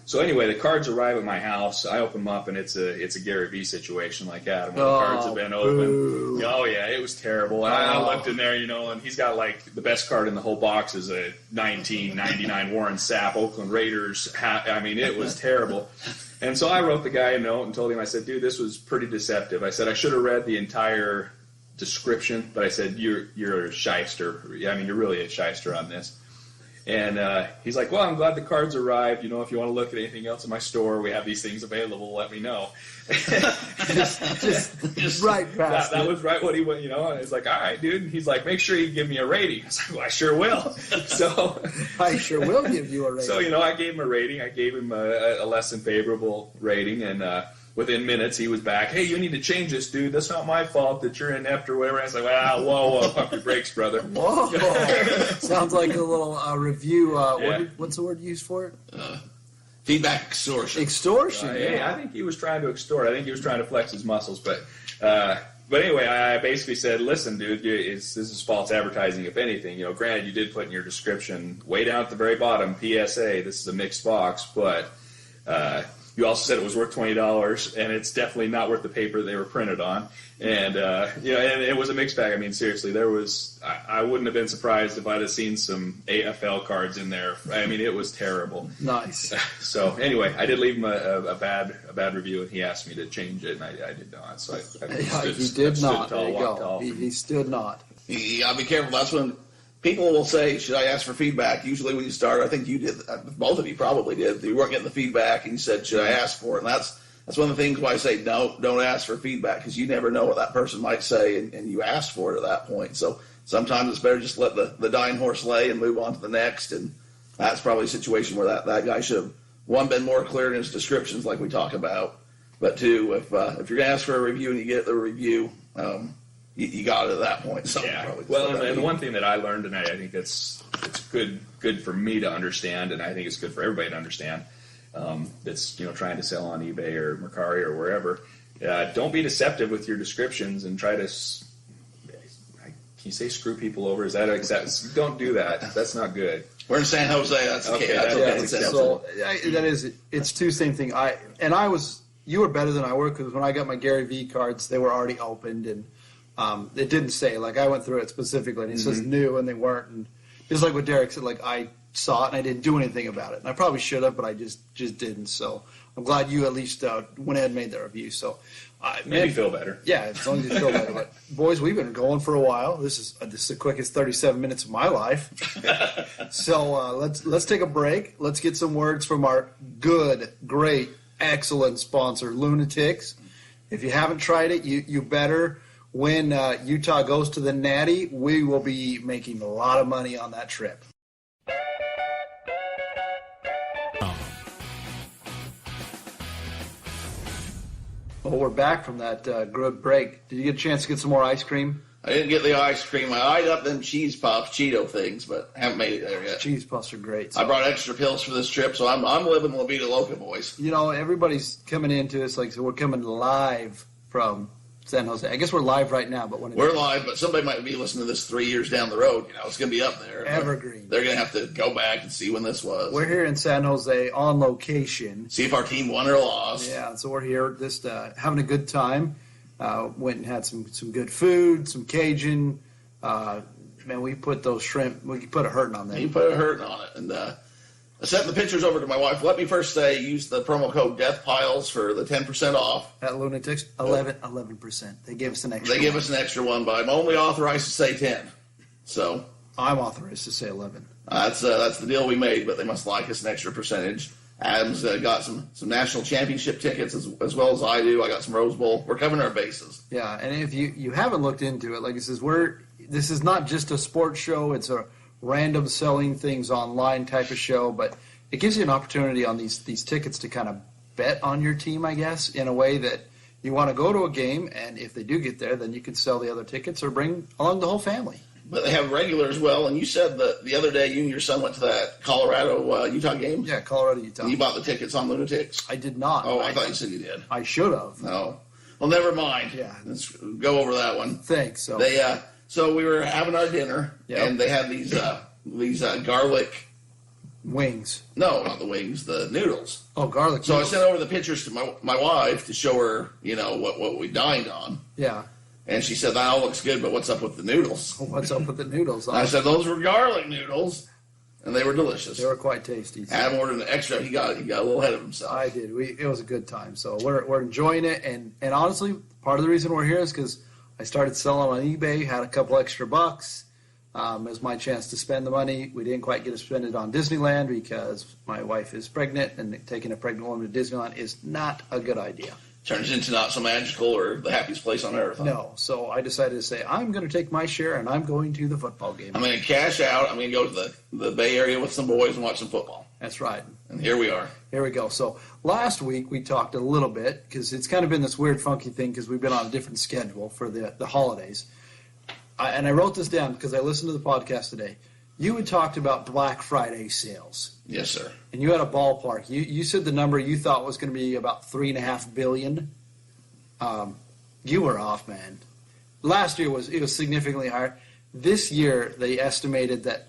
So anyway, the cards arrive at my house. I open them up, and it's a Gary V situation like Adam. When the cards have been open. Boo. Oh yeah, it was terrible. And I looked in there, and he's got like the best card in the whole box is a 1999 Warren Sapp Oakland Raiders hat. I mean, it was terrible. And so I wrote the guy a note and told him, I said, dude, this was pretty deceptive. I said I should have read the entire description, but I said you're a shyster. I mean, you're really a shyster on this. And he's like, well, I'm glad the cards arrived. You know, if you want to look at anything else in my store, we have these things available. Let me know. just right past that it. was right what he went, you know. And it's like, all right, dude. And he's like, make sure you give me a rating. I was like, well, I sure will. So I sure will give you a rating. So, you know, I gave him a rating. I gave him a less than favorable rating. And within minutes, he was back. Hey, you need to change this, dude. That's not my fault that you're inept or whatever. I was like, whoa, pump your brakes, brother. Whoa. Sounds like a little review. What's the word used for it? Feedback extortion. Extortion. Yeah, I think he was trying to extort. I think he was trying to flex his muscles. But anyway, I basically said, listen, dude, this is false advertising, if anything. You know, granted, you did put in your description, way down at the very bottom, PSA, this is a mixed box, but you also said it was worth $20, and it's definitely not worth the paper they were printed on. And and it was a mixed bag. I mean, seriously, there was. I wouldn't have been surprised if I'd have seen some AFL cards in there. I mean, it was terrible. Nice. So anyway, I did leave him a bad review, and he asked me to change it, and I did not. So he did not. There you go. He stood not. You gotta be careful. That's when people will say, should I ask for feedback? Usually when you start, I think you did, both of you probably did. You weren't getting the feedback, and you said, should I ask for it? And that's one of the things why I say, no, don't ask for feedback, because you never know what that person might say, and you ask for it at that point. So sometimes it's better just let the dying horse lay and move on to the next. And that's probably a situation where that guy should have, one, been more clear in his descriptions like we talk about, but two, if you're going to ask for a review and you get the review, you got it at that point. So yeah. probably Well, and the one thing that I learned, and I think it's good for me to understand, and I think it's good for everybody to understand, that's trying to sell on eBay or Mercari or wherever. Don't be deceptive with your descriptions and try to. Can you say screw people over? Is that exact? Don't do that. That's not good. We're in San Jose. That's okay. That's So that is, it's two same thing. You were better than I were, because when I got my Gary V cards, they were already opened, and it didn't say, like, I went through it specifically, and it says new, and they weren't. And just like what Derek said, like, I saw it and I didn't do anything about it. And I probably should have, but I just didn't. So I'm glad you at least went ahead and made that review. So made me feel better. Yeah, as long as you feel better. But boys, we've been going for a while. This is the quickest 37 minutes of my life. So let's take a break. Let's get some words from our good, great, excellent sponsor, Lunatics. If you haven't tried it, you better. When Utah goes to the Natty, we will be making a lot of money on that trip. Well, we're back from that good break. Did you get a chance to get some more ice cream? I didn't get the ice cream. I eyed up them cheese puffs, Cheeto things, but haven't made it there yet. Cheese puffs are great. So. I brought extra pills for this trip, so I'm living La Vida Loca, boys. Everybody's coming into us so we're coming live from San Jose. I guess we're live right now, but we're live, but somebody might be listening to this 3 years down the road. It's going to be up there. Evergreen. They're going to have to go back and see when this was. We're here in San Jose on location. See if our team won or lost. Yeah, so we're here just having a good time. Went and had some good food, some Cajun. Man, we put those shrimp. We put a hurting on them. You put a hurting on it, and I sent the pictures over to my wife. Let me first say, use the promo code DeathPiles for the 10% off. At Lunatics, 11%. They gave us an extra. They gave us an extra one, but I'm only authorized to say 10. So I'm authorized to say 11. That's the deal we made, but they must like us an extra percentage. Adam's got some national championship tickets as well as I do. I got some Rose Bowl. We're covering our bases. Yeah, and if you haven't looked into it, like it says, this is not just a sports show. It's a random selling things online type of show, but it gives you an opportunity on these tickets to kind of bet on your team, I guess, in a way that you want to go to a game, and if they do get there, then you can sell the other tickets or bring along the whole family. But they have regular as well, and you said that the other day you and your son went to that Colorado-Utah game? Yeah, Colorado-Utah. And you bought the tickets on Lunatics? I did not. Oh, I thought you said you did. I should have. No. Well, never mind. Yeah. Let's go over that one. Thanks. So So we were having our dinner, and they had these garlic wings. No, not the wings, the noodles. Oh, garlic. So noodles. I sent over the pictures to my wife to show her, what we dined on. Yeah. And she said, that all looks good, but what's up with the noodles? What's up with the noodles? I said, those were garlic noodles, and they were delicious. They were quite tasty. Adam ordered an extra. He got a little ahead of himself. I did. It was a good time. So we're enjoying it. And honestly, part of the reason we're here is because I started selling on eBay, had a couple extra bucks. It was my chance to spend the money. We didn't quite get to spend it on Disneyland because my wife is pregnant, and taking a pregnant woman to Disneyland is not a good idea. Turns into not so magical or the happiest place on earth. Huh? No, so I decided to say, I'm going to take my share, and I'm going to the football game. I'm going to cash out. I'm going to go to the Bay Area with some boys and watch some football. That's right. And here we are. Here we go. So last week we talked a little bit, because it's kind of been this weird, funky thing, because we've been on a different schedule for the holidays. And I wrote this down because I listened to the podcast today. You had talked about Black Friday sales. Yes, sir. And you had a ballpark. You said the number you thought was going to be about $3.5 billion. You were off, man. Last year it was significantly higher. This year they estimated that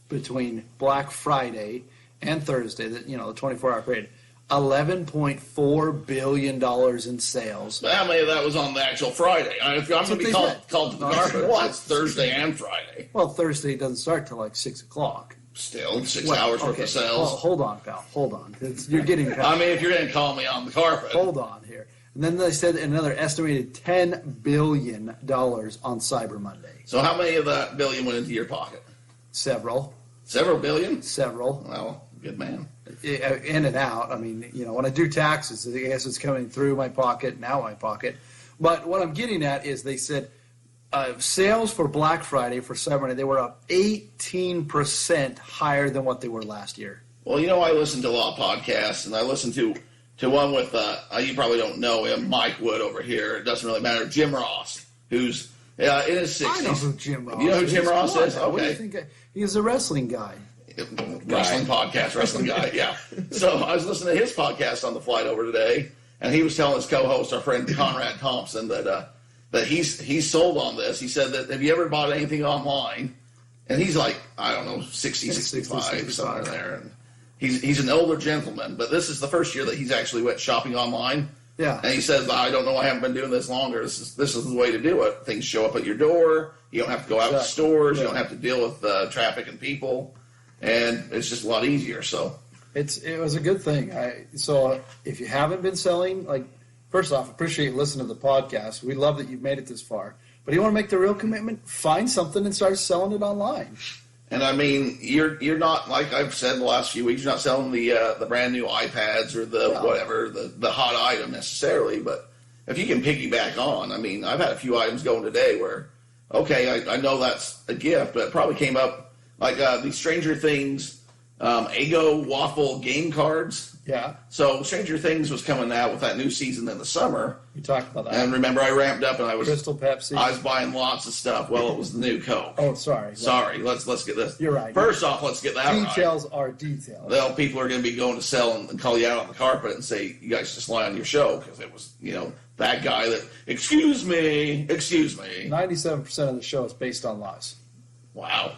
between Black Friday and Thursday, the 24-hour period, $11.4 billion in sales. But how many of that was on the actual Friday? I'm going to be called to the carpet. Well, it's Thursday and Friday. Well, Thursday doesn't start till like 6 o'clock. Still, 6 hours worth of sales. Well, hold on, pal. Hold on. You're getting past. I mean, if you're going to call me on the carpet. Hold on here. And then they said another estimated $10 billion on Cyber Monday. So how many of that billion went into your pocket? Several. Several billion? Several. Well, good man. In and out. I mean, when I do taxes, I guess it's coming through my pocket, and out my pocket. But what I'm getting at is they said sales for Black Friday, for Cyber Monday, they were up 18% higher than what they were last year. Well, I listen to a lot of podcasts, and I listen to one with, you probably don't know him, Mike Wood over here. It doesn't really matter. Jim Ross, who's in his 60s. I know who Jim Ross is. You know who Jim Ross is? What do you Okay. think? He's a wrestling guy. Wrestling podcast, wrestling guy, yeah. So I was listening to his podcast on the flight over today, and he was telling his co-host, our friend Conrad Thompson, that he's sold on this. He said that, have you ever bought anything online? And he's like, I don't know, 60, 65, somewhere there. And he's an older gentleman, but this is the first year that he's actually went shopping online. Yeah. And he says, I don't know, I haven't been doing this longer. This is the way to do it. Things show up at your door. You don't have to go out to stores. Yeah. You don't have to deal with traffic and people. And it's just a lot easier. So it was a good thing. So if you haven't been selling, first off, appreciate listening to the podcast. We love that you've made it this far. But you want to make the real commitment, find something and start selling it online. And I mean, you're not, like I've said in the last few weeks, you're not selling the brand new iPads or the hot item necessarily. But if you can piggyback on, I mean, I've had a few items going today where, okay, I know that's a gift, but it probably came up like the Stranger Things Eggo waffle game cards. Yeah. So Stranger Things was coming out with that new season in the summer. You talked about that. And remember, I ramped up and I was Crystal Pepsi. I was buying lots of stuff. Well, it was the new Coke. Oh, sorry. Sorry. Let's get this. You're right. First off, let's get that right. Details are details. Well, people are going to be going to sell and call you out on the carpet and say, you guys just lie on your show because it was, that guy that, excuse me. 97% of the show is based on lies. Wow.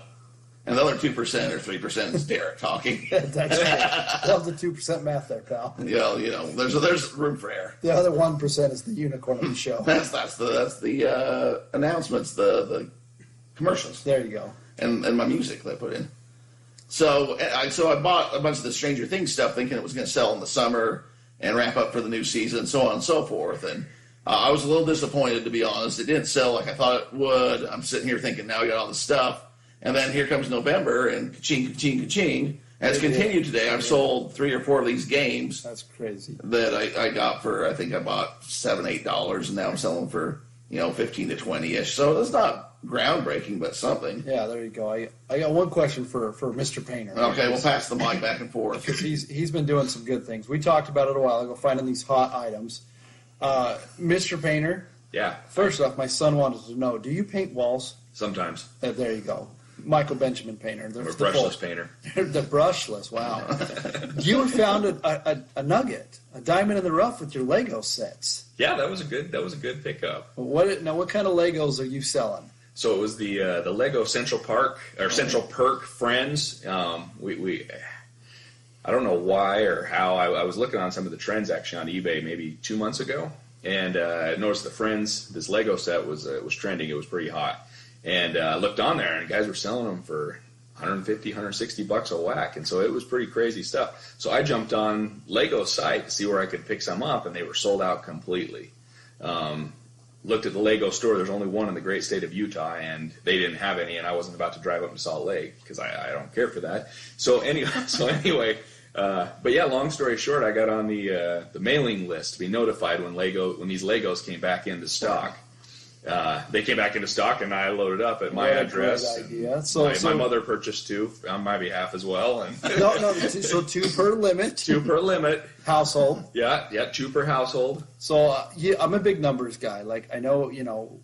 And the other 2% or 3% is Derek talking. That's right. Love the 2% math there, pal. Yeah, there's room for error. The other 1% is the unicorn of the show. That's the announcements, the commercials. There you go. And my music that I put in. So I bought a bunch of the Stranger Things stuff thinking it was going to sell in the summer and ramp up for the new season, so on and so forth. And I was a little disappointed, to be honest. It didn't sell like I thought it would. I'm sitting here thinking, now I got all this stuff. And then here comes November, and ka-ching, ka-ching, ka-ching. And it's continued today. I've sold 3 or 4 of these games. That's crazy. That I got for, I think I bought $7, $8, and now I'm selling for, 15 to 20-ish. So it's not groundbreaking, but something. Yeah, there you go. I got one question for Mr. Painter. Okay, we'll pass the mic back and forth. Because he's been doing some good things. We talked about it a while ago, finding these hot items. Mr. Painter. Yeah. First off, my son wanted to know, do you paint walls? Sometimes. There you go. Michael Benjamin Painter. I'm a brushless painter. The brushless, wow. You found a nugget, a diamond in the rough with your Lego sets. Yeah, that was a good pickup. What kind of Legos are you selling? So it was the Lego Central Perk Friends. We I don't know why or how I was looking on some of the trends actually on eBay maybe 2 months ago, and I noticed the Friends, this Lego set was trending. It was pretty hot. And I looked on there, and guys were selling them for $150, $160 a whack, and so it was pretty crazy stuff. So I jumped on Lego's site to see where I could pick some up, and they were sold out completely. looked at the Lego store. There's only one in the great state of Utah, and they didn't have any, and I wasn't about to drive up to Salt Lake because I don't care for that. So anyway, but yeah, long story short, I got on the mailing list to be notified when these Legos came back into stock. They came back into stock, and I loaded up at my address. Great idea. My mother purchased 2 on my behalf as well. And so 2 per limit. 2 per limit. Household. Yeah, 2 per household. So I'm a big numbers guy. Like, I know,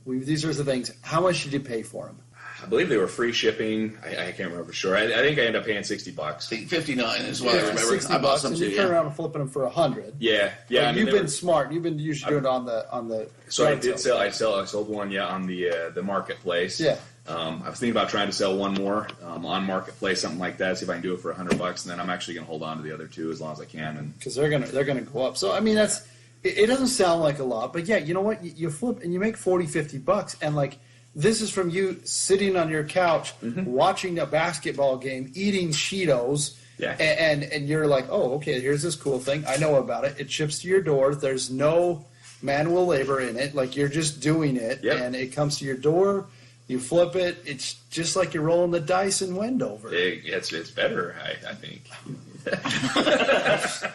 these sorts of things. How much did you pay for them? I believe they were free shipping. I can't remember for sure. I think I ended up paying $60. $59 is what I remember. I bought some and too. you turn around and flipping them for $100. Yeah. But you've been smart. You've been usually doing it on the. So I did sell. I sold one, on the marketplace. Yeah. I was thinking about trying to sell one more on marketplace, something like that. See if I can do it for $100, and then I'm actually going to hold on to the other 2 as long as I can. And because they're gonna go up. So I mean, it doesn't sound like a lot, but yeah, you know what? You flip and you make $40-$50, and like. This is from you sitting on your couch, watching a basketball game, eating Cheetos, and you're like, oh, okay, here's this cool thing. I know about it. It ships to your door. There's no manual labor in it. Like, you're just doing it, and it comes to your door. You flip it. It's just like you're rolling the dice in Wendover. It's better, I think.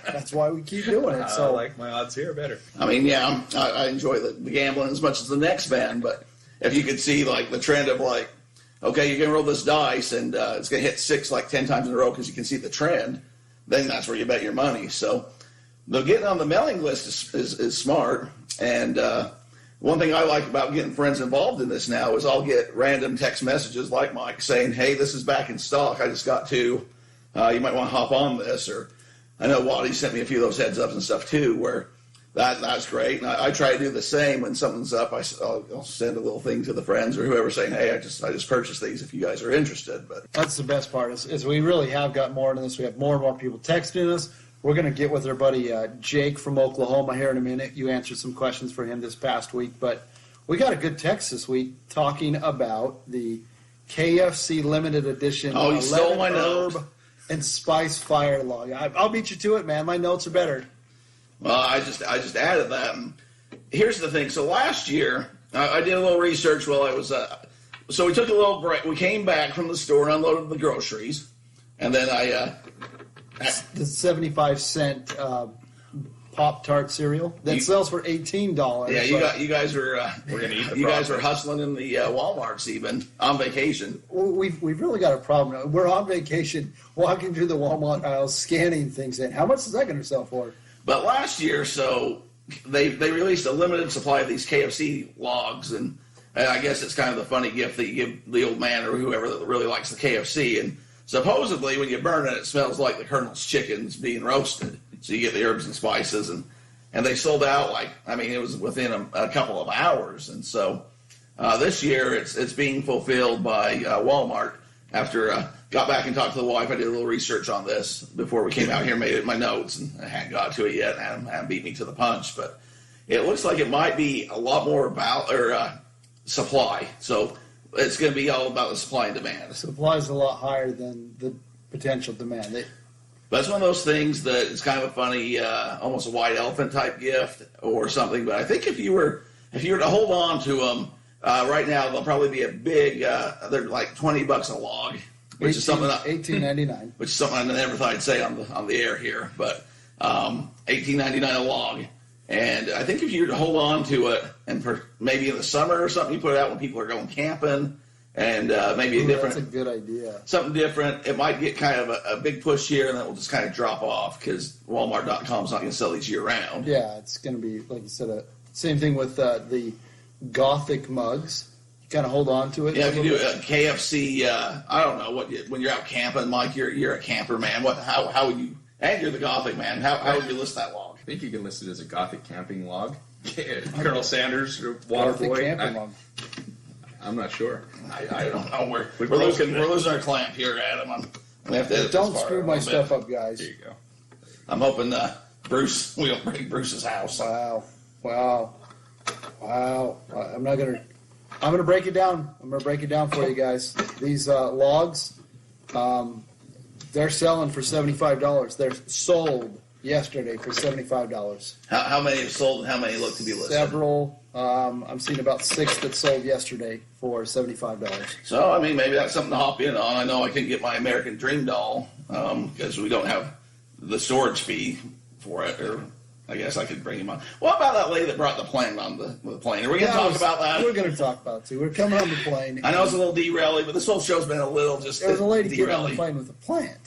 That's why we keep doing it. So I like my odds here better. I mean, yeah, I enjoy the gambling as much as the next man, but if you could see like the trend of like, okay, you're gonna roll this dice and it's gonna hit 6 like 10 times in a row because you can see the trend, then that's where you bet your money. So the getting on the mailing list is smart. And one thing I like about getting friends involved in this now is I'll get random text messages like Mike saying, hey, this is back in stock. I just got 2. You might want to hop on this. Or I know Waddy sent me a few of those heads ups and stuff too, where that's great. And I try to do the same when something's up. I'll send a little thing to the friends or whoever saying, hey, I just purchased these if you guys are interested. But that's the best part is we really have got more into this. We have more and more people texting us. We're going to get with our buddy Jake from Oklahoma here in a minute. You answered some questions for him this past week. But we got a good text this week talking about the KFC limited edition. Oh, you stole my herb note. And spice fire log. I'll beat you to it, man. My notes are better. Well, I just added that. And here's the thing. So last year, I did a little research while I was. So we took a little break. We came back from the store and unloaded the groceries, and then the 75-cent Pop-Tart cereal that sells for $18. Yeah, you guys were We're gonna eat the you guys were profit. hustling in the WalMarts even on vacation. We've really got a problem now. We're on vacation, walking through the Walmart aisles, scanning things in. How much is that going to sell for? But last year, so they released a limited supply of these KFC logs, and I guess it's kind of the funny gift that you give the old man or whoever that really likes the KFC. And supposedly, when you burn it, it smells like the Colonel's chickens being roasted. So you get the herbs and spices, and they sold out it was within a couple of hours. And so this year, it's being fulfilled by Walmart. After got back and talked to the wife, I did a little research on this before we came out here, made it in my notes, and I hadn't got to it yet. And hadn't beat me to the punch, but it looks like it might be a lot more about supply. So it's going to be all about the supply and demand. Supply is a lot higher than the potential demand. But it's one of those things that is kind of a funny, almost a white elephant type gift or something. But I think if you were to hold on to them right now, they'll probably be a big. They're like $20 a log, which is something $18.99. Which is something I never thought I'd say on the air here. But $18.99 a log, and I think if you were to hold on to it, and for maybe in the summer or something, you put it out when people are going camping. And maybe That's a good idea. Something different. It might get kind of a big push here, and then it will just kind of drop off because Walmart.com is not going to sell these year round. Yeah, it's going to be, like you said, same thing with the Gothic mugs. You kind of hold on to it. Yeah, if you do a KFC, I don't know when you're out camping, Mike. You're a camper man. How would you? And you're the Gothic man. How would you list that log? I think you can list it as a Gothic camping log. Colonel Sanders, water Gothic boy. camping log. I'm not sure. I don't know. We're losing our clamp here, Adam. We have to edit Don't this part screw a my little stuff bit. up, guys. There you go. I'm hoping we don't break Bruce's house. Wow. I'm gonna break it down. I'm gonna break it down for you guys. These logs, they're selling for $75. They're sold yesterday for $75. How many have sold and how many look to be listed? Several. I'm seeing about 6 that sold yesterday for $75. So, I mean, maybe that's something to hop in on. I know I couldn't get my American Dream doll because we don't have the storage fee for it, or I guess I could bring him on. What about that lady that brought the plane on the plane? Are we going to talk about that? We're going to talk about it, too. We're coming on the plane. I know it's a little derailing, but this whole show's been a little just There was a lady getting on the derailing. plane with a plant.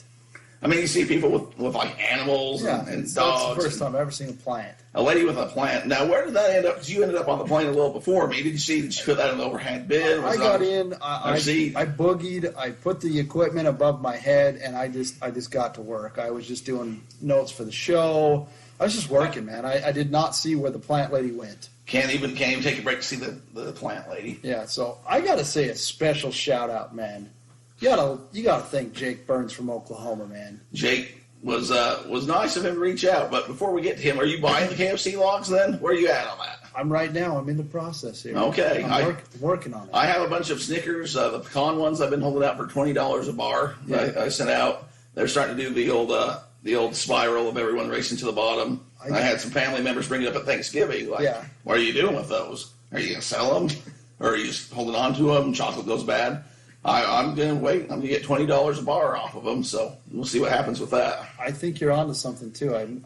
I mean, you see people with like animals and That's dogs. the first time I've ever seen a plant. A lady with a plant. Now, where did that end up? Because you ended up on the plane a little before me. Did you put that in the overhead bin? I got in. I seat? boogied. I put the equipment above my head, and I just got to work. I was just doing notes for the show. I was just working, man. I did not see where the plant lady went. Can't even take a break to see the plant lady. Yeah, so I got to say a special shout out, man. You gotta thank Jake Burns from Oklahoma, man. Jake was nice of him to reach out, but before we get to him, are you buying the Kfc Logs then? Where are you at on that? I'm in the process here. Okay. I'm working on it. I have a bunch of Snickers, the pecan ones I've been holding out for $20 a bar. Yeah. I sent out. They're starting to do the old spiral of everyone racing to the bottom. I had some family members bring it up at Thanksgiving. Like, Yeah. What are you doing with those? Are you going to sell them? Or are you just holding on to them? Chocolate goes bad. I'm going to wait. I'm going to get $20 a bar off of them, so we'll see what happens with that. I think you're onto something too. I'm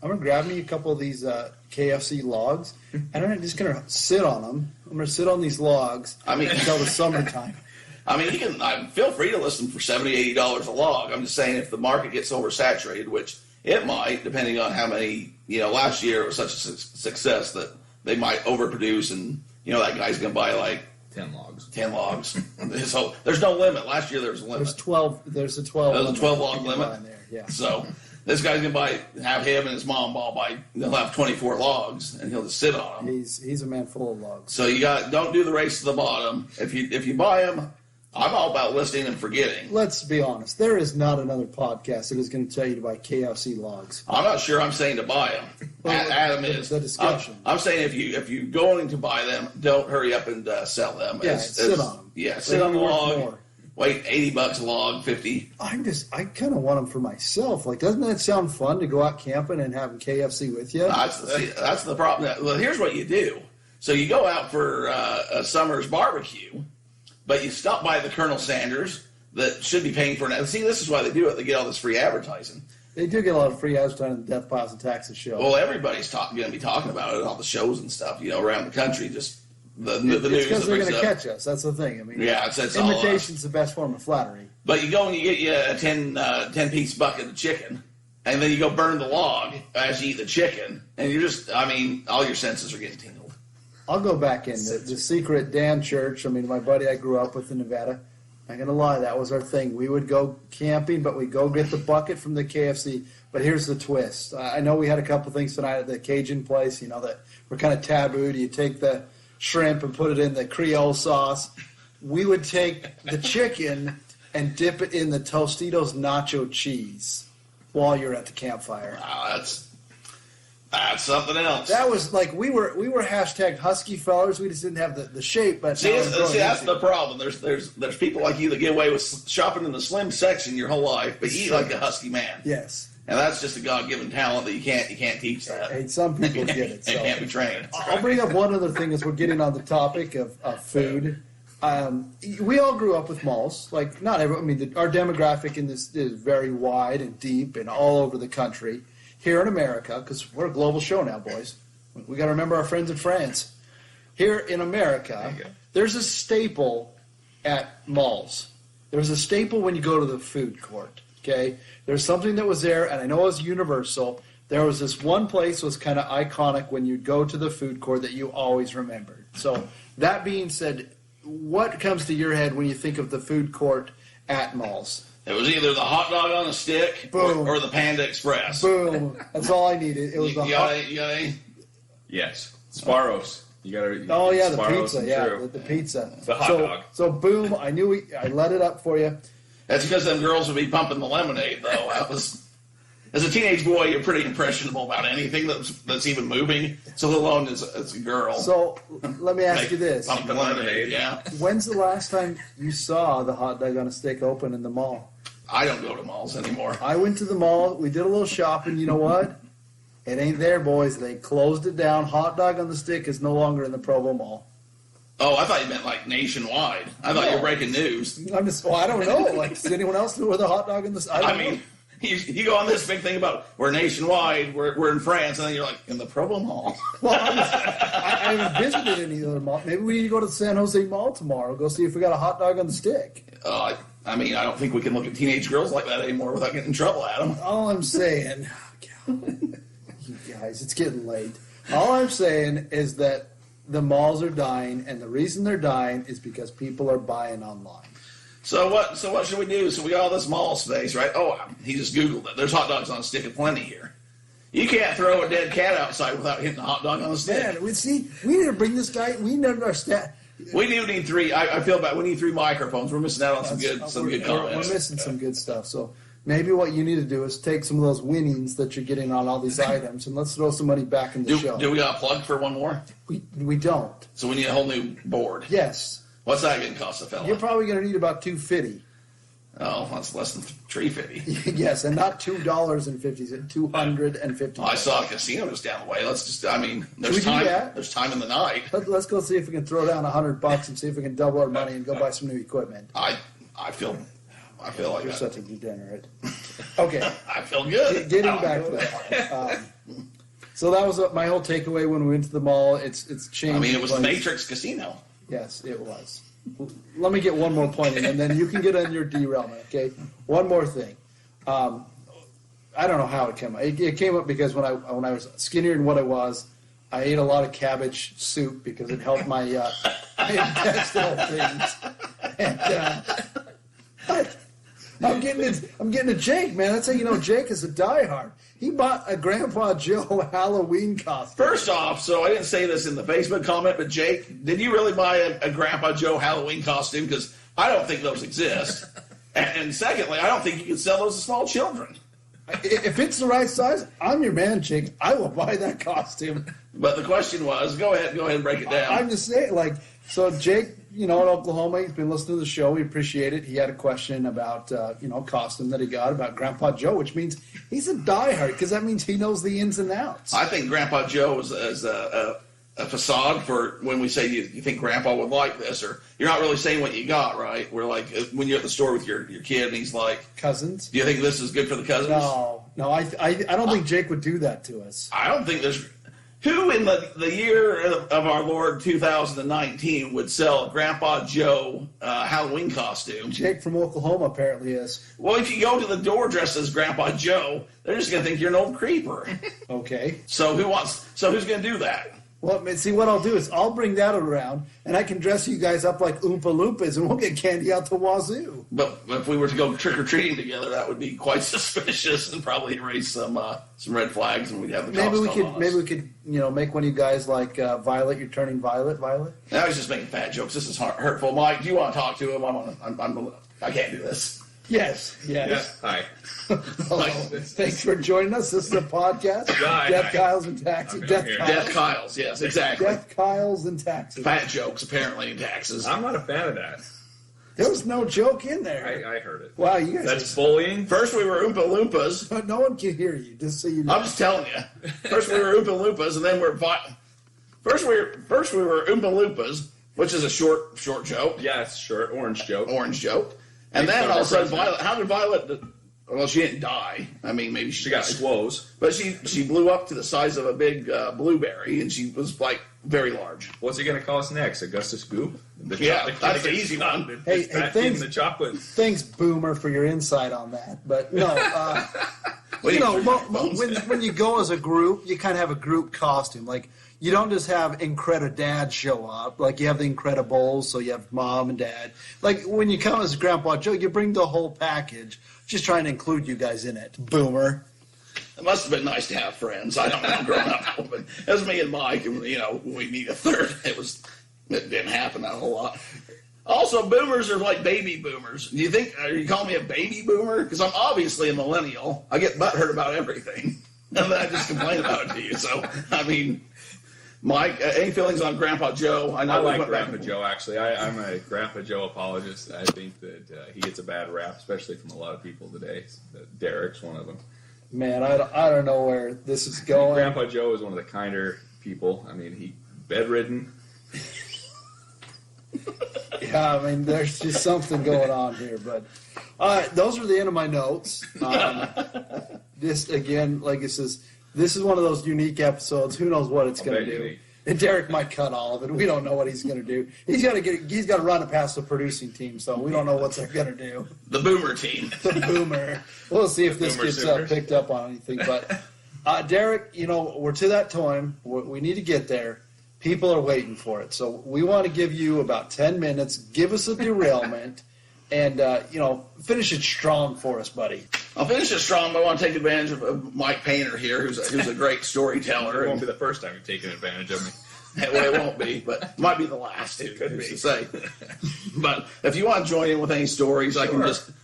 gonna grab me a couple of these KFC logs, and I'm just gonna sit on them. I'm gonna sit on these logs. Until the summertime. I mean, you can feel free to list them for $70, $80 a log. I'm just saying if the market gets oversaturated, which it might, depending on how many. Last year it was such a success that they might overproduce, and that guy's going to buy like 10 logs. 10 logs. So there's no limit. Last year there was a limit. There's 12. There's a 12. There's a 12 log you can limit. buy in there. Yeah. So this guy's gonna have him and his mom they'll have 24 logs, and he'll just sit on them. He's a man full of logs. So don't do the race to the bottom. If you buy them, I'm all about listing and forgetting. Let's be honest. There is not another podcast that is going to tell you to buy KFC logs. I'm not sure I'm saying to buy them. Well, Adam is. the discussion. I'm saying if you're going to buy them, don't hurry up and sell them. Yeah, sit on them. Yeah, sit on the They're worth log. more. Wait, $80 a log, 50. I kind of want them for myself. Like, doesn't that sound fun to go out camping and have KFC with you? That's the problem. Well, here's what you do. So you go out for a summer's barbecue, but you stop by the Colonel Sanders that should be paying for it. See, this is why they do it. They get all this free advertising. They do get a lot of free advertising on the Death Piles and Taxes show. Well, everybody's going to be talking about it on all the shows and stuff, around the country. Just the news. It's because they're going to up. catch us. That's the thing. I mean, Yeah, it's all imitation's the best form of flattery. But you go and you get you a 10-piece bucket of chicken, and then you go burn the log as you eat the chicken, and you're just, all your senses are getting tingled. I'll go back in. The secret Dan Church, my buddy I grew up with in Nevada, I'm not going to lie, that was our thing. We would go camping, but we'd go get the bucket from the KFC. But here's the twist. I know we had a couple things tonight at the Cajun place, that were kind of taboo. You take the shrimp and put it in the Creole sauce. We would take the chicken and dip it in the Tostitos nacho cheese while you're at the campfire. That's something else. That was like we were hashtag husky fellers. We just didn't have the shape. But See, that's the problem. There's people like you that get away with shopping in the slim section your whole life, but you eat like a husky man. Yes. And that's just a God-given talent that you can't teach that. Hey, some people get it. It can't be trained. I'll bring up one other thing as we're getting on the topic of food. We all grew up with malls. Like, not everyone. Our demographic in this is very wide and deep and all over the country. Here in America, because we're a global show now, boys. We got to remember our friends in France. Here in America, there's a staple at malls. There's a staple when you go to the food court. Okay, there's something that was there, and I know it was universal. There was this one place that was kind of iconic when you'd go to the food court that you always remembered. So that being said, what comes to your head when you think of the food court at malls? It was either the hot dog on a stick or the Panda Express. Boom. That's all I needed. It was You got any? Yes. Sparrows. You got to. Oh yeah, the Sparrows pizza. and Yeah, true. the pizza. The hot dog. So boom. I knew I let it up for you. That's because them girls would be pumping the lemonade, though. That was, as a teenage boy, you're pretty impressionable about anything that's even moving, so let alone as a girl. So let me ask you this: Pump the lemonade, yeah. When's the last time you saw the hot dog on a stick open in the mall? I don't go to malls anymore. I went to the mall. We did a little shopping. You know what? It ain't there, boys. They closed it down. Hot dog on the stick is no longer in the Provo Mall. Oh, I thought you meant like nationwide. I thought you were breaking news. I'm just. Well, I don't know. Like, does anyone else know where the hot dog in the? I mean, you go on this big thing about we're nationwide, we're in France, and then you're like, in the Provo Mall. Well, I haven't visited any other mall. Maybe we need to go to the San Jose Mall tomorrow. Go see if we got a hot dog on the stick. I mean, I don't think we can look at teenage girls like that anymore without getting in trouble, Adam. All I'm saying, you guys, it's getting late. All I'm saying is that the malls are dying, and the reason they're dying is because people are buying online. So what should we do? So we got all this mall space, right? Oh, he just Googled it. There's hot dogs on a stick aplenty here. You can't throw a dead cat outside without hitting a hot dog on the stick. Man, we need to bring this guy. We need our staff. We do need three. I feel bad. We need 3 microphones. We're missing out on some good comments. We're missing some good stuff. So maybe what you need to do is take some of those winnings that you're getting on all these items, and let's throw some money back in the show. Do we got a plug for one more? We don't. So we need a whole new board. Yes. What's that going to cost a fella? You're probably going to need about $250. Oh, that's less than $3.50. Yes, and not $2.50, $250. I saw a casino just down the way. There's do time. that? There's time in the night. Let's go see if we can throw down $100 and see if we can double our money and go buy some new equipment. I feel like You're that. such a degenerate. Okay, I feel good. getting back to that. So that was my whole takeaway when we went to the mall. It's changed. I mean, it was the Matrix Casino. Yes, it was. Let me get one more point in, and then you can get on your derailment, okay? One more thing. I don't know how it came up. It came up because when I was skinnier than what I was, I ate a lot of cabbage soup because it helped my intestinal things. And I'm getting a Jake, man. That's how you know Jake is a diehard. He bought a Grandpa Joe Halloween costume. First off, so I didn't say this in the Facebook comment, but Jake, did you really buy a Grandpa Joe Halloween costume? Because I don't think those exist. And secondly, I don't think you can sell those to small children. If it's the right size, I'm your man, Jake. I will buy that costume. But the question was, go ahead and break it down. I'm just saying, so Jake, in Oklahoma, he's been listening to the show. We appreciate it. He had a question about, costume that he got about Grandpa Joe, which means he's a diehard because that means he knows the ins and outs. I think Grandpa Joe is a facade for when we say you think Grandpa would like this, or you're not really saying what you got, right? We're like, when you're at the store with your kid and he's like, cousins. Do you think this is good for the cousins? No, I don't think Jake would do that to us. I don't think there's... Who in the year of our Lord 2019 would sell a Grandpa Joe Halloween costume? Jake from Oklahoma apparently is. Well, if you go to the door dressed as Grandpa Joe, they're just going to think you're an old creeper. Okay. So who's going to do that? Well, see, what I'll do is I'll bring that around, and I can dress you guys up like Oompa Loompas, and we'll get candy out the wazoo. But if we were to go trick-or-treating together, that would be quite suspicious and probably raise some red flags, and we'd have the cops Maybe we on us. could, make one of you guys like Violet. You're turning Violet. I was just making fat jokes. This is hurtful. Mike, do you want to talk to him? I can't do this. Yes. Yeah. Hi. Hello. Thanks for joining us. This is a podcast. Death Kyles and Taxes. Death Kyles, yes, exactly. Death Kyles and Taxes. Fat jokes, apparently, in taxes. I'm not a fan of that. There was no joke in there. I heard it. Wow, you guys. That's bullying. First we were Oompa Loompas. But no one can hear you, just so you know. I'm just telling you. First we were Oompa Loompas, and then First we were Oompa Loompas, which is a short joke. Yeah, it's short. Orange joke. And then all of a sudden, Violet. How did Violet? Well, she didn't die. I mean, maybe She got swolls. but she blew up to the size of a big blueberry, and she was like very large. What's he going to call us next? Augustus Goop? That's the easy one. Hey, thanks. The chocolate. Thanks, Boomer, for your insight on that. But no, when you go as a group, you kind of have a group costume. Like, you don't just have Incredidads show up. Like, you have the Incredibles, so you have mom and dad. Like, when you come as Grandpa Joe, you bring the whole package. Just trying to include you guys in it. Boomer. It must have been nice to have friends. I don't know, growing up, but it was me and Mike, and when we need a third, it didn't happen a whole lot. Also, boomers are like baby boomers. Do you think, are you calling me a baby boomer? Because I'm obviously a millennial. I get butthurt about everything. And then I just complain about it to you. So, I mean, Mike, any feelings on Grandpa Joe? I like Grandpa Joe, actually. I'm a Grandpa Joe apologist. I think that he gets a bad rap, especially from a lot of people today. Derek's one of them. Man, I don't know where this is going. Grandpa Joe is one of the kinder people. I mean, he bedridden. Yeah, I mean, there's just something going on here. But those are the end of my notes. Just, again, like it says, this is one of those unique episodes. Who knows what it's going to do? And Derek might cut all of it. We don't know what he's going to do. He's got to run it past the producing team, so we don't know what they're going to do. The Boomer team. The Boomer. We'll see if this gets picked up on anything. But, Derek, we're to that time. We need to get there. People are waiting for it. So we want to give you about 10 minutes. Give us a derailment. And, finish it strong for us, buddy. I'll finish it strong, but I want to take advantage of Mike Painter here, who's a great storyteller. It won't be the first time you've taken advantage of me. Well, it won't be, but it might be the last. It could be. To say. But if you want to join in with any stories,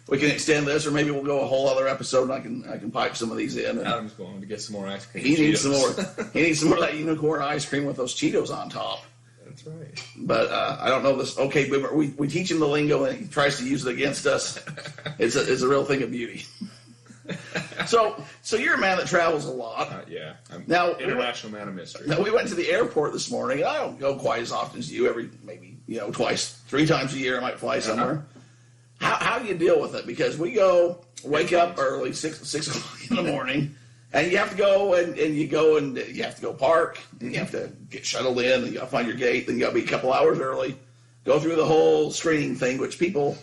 we can extend this, or maybe we'll go a whole other episode, and I can pipe some of these in. Adam's going to get some more ice cream. He needs some more. He needs some more of that unicorn ice cream with those Cheetos on top. That's right. But I don't know this. Okay, Boomer, we teach him the lingo, and he tries to use it against us. It's a real thing of beauty. So you're a man that travels a lot. Yeah. I'm now international man of mystery. Now we went to the airport this morning, and I don't go quite as often as you. Maybe twice, 3 times a year, I might fly somewhere. How do you deal with it? Because we wake up early, 6 o'clock in the morning. And you have to go and you have to go park, and you have to get shuttled in, and you got to find your gate, then you got to be a couple hours early, go through the whole screening thing, which people,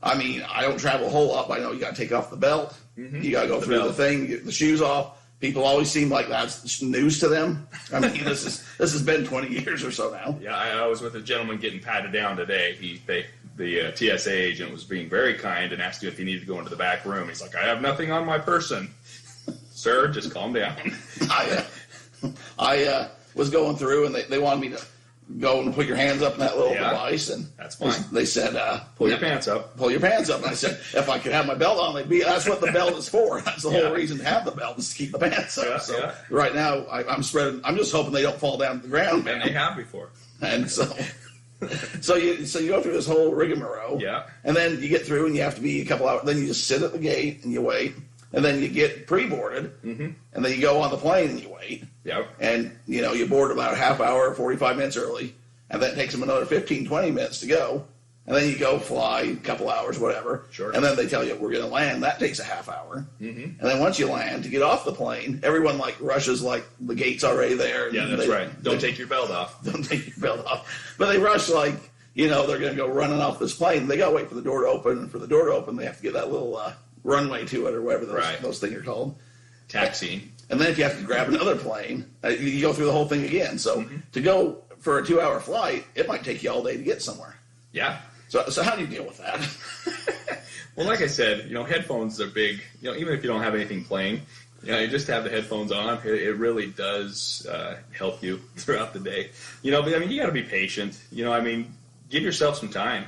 I don't travel a whole lot, but I know you got to take off the belt, you got to go through the thing, get the shoes off. People always seem like that's news to them. This has been 20 years or so now. Yeah, I was with a gentleman getting patted down today. The TSA agent was being very kind and asked you if he needed to go into the back room. He's like, I have nothing on my person. Sir, just calm down. I was going through, and they wanted me to go and put your hands up in that little device, and that's fine. They said, pull your pants up. Pull your pants up. And I said, if I could have my belt on, that's what the belt is for. That's the whole reason to have the belt, is to keep the pants up. So right now, I'm spreading. I'm just hoping they don't fall down to the ground. And they have before. And so you go through this whole rigmarole. Yeah. And then you get through, and you have to be a couple hours. Then you just sit at the gate and you wait. And then you get pre-boarded, and then you go on the plane and you wait. Yep. And, you board about a half hour, 45 minutes early, and then it takes them another 15, 20 minutes to go. And then you go fly a couple hours, whatever. Sure. And then they tell you, we're going to land. That takes a half hour. And then once you land, to get off the plane, everyone, rushes like the gate's already there. Yeah, that's right. Don't take your belt off. Don't take your belt off. But they rush they're going to go running off this plane. They got to wait for the door to open. And for the door to open, they have to get that little runway to it, or whatever those things are called. Taxi. And then if you have to grab another plane, you go through the whole thing again. So to go for a 2-hour flight, it might take you all day to get somewhere. Yeah. So how do you deal with that? Well, like I said, headphones are big. Even if you don't have anything playing, you just have the headphones on. It really does help you throughout the day. But you got to be patient. Give yourself some time.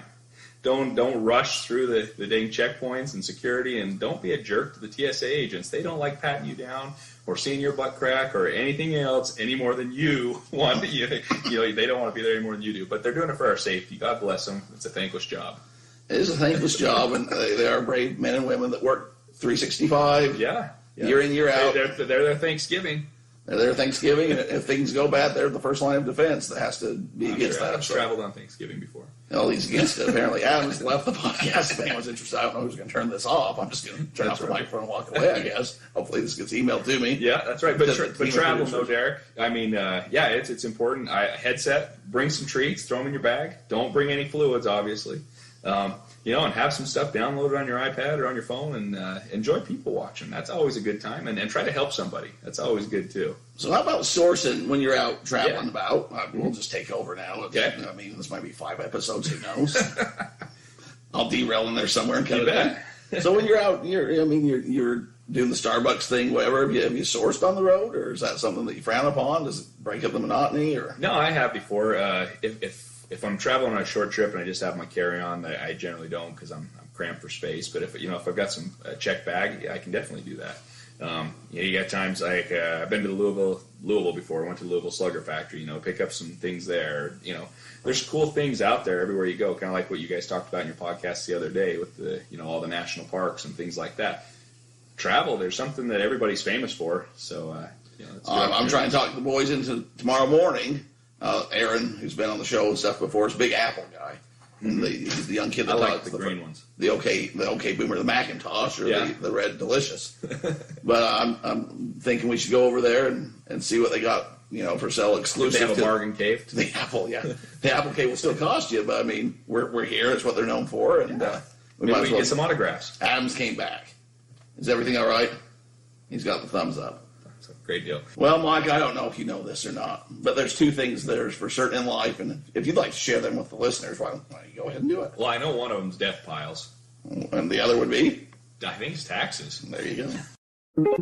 Don't rush through the dang checkpoints and security, and don't be a jerk to the TSA agents. They don't like patting you down or seeing your butt crack or anything else any more than you want. They don't want to be there any more than you do. But they're doing it for our safety. God bless them. It's a thankless job. It is a thankless job, and they are brave men and women that work 365. Yeah. Year in, year out. They're there Thanksgiving. They're there Thanksgiving, and if things go bad, they're the first line of defense that has to be against that. I've traveled on Thanksgiving before. He's against it, apparently. Adam's left the podcast. If anyone's interested, I don't know who's going to turn this off. I'm just going to turn off the microphone and walk away, I guess. Hopefully this gets emailed to me. Yeah, that's right. But travel, no, Derek. It's important. Headset, bring some treats, throw them in your bag. Don't bring any fluids, obviously. And have some stuff downloaded on your iPad or on your phone, and enjoy people watching. That's always a good time. And try to help somebody. That's always good, too. So how about sourcing when you're out traveling about? We'll just take over now. Okay. This might be 5 episodes. Who knows? I'll derail in there somewhere and cut it out. So when you're out, you're doing the Starbucks thing, whatever. Have you sourced on the road, or is that something that you frown upon? Does it break up the monotony? Or no, I have before. If I'm traveling on a short trip and I just have my carry-on, I generally don't, because I'm cramped for space. But if I've got some check bag, I can definitely do that. You got times like I've been to Louisville before. I went to Louisville Slugger Factory. Pick up some things there. There's cool things out there everywhere you go. Kind of like what you guys talked about in your podcast the other day with the all the national parks and things like that. Travel. There's something that everybody's famous for. So I'm trying to talk the boys into tomorrow morning. Aaron, who's been on the show and stuff before, is a big Apple guy. Mm-hmm. He's the young kid that I like talks the green ones. The OK Boomer, the Macintosh, or the Red Delicious. But I'm thinking we should go over there and see what they got, for sale exclusive. They have a bargain cave. To the Apple, yeah. The Apple cave will still cost you, but I mean, we're here. It's what they're known for, and we might as well get some autographs. Adams came back. Is everything all right? He's got the thumbs up. That's a great deal. Well, Mike, I don't know if you know this or not, but there's two things that are for certain in life, and if you'd like to share them with the listeners, why don't you go ahead and do it? Well, I know one of them's death piles. And the other would be? I think it's taxes. There you go.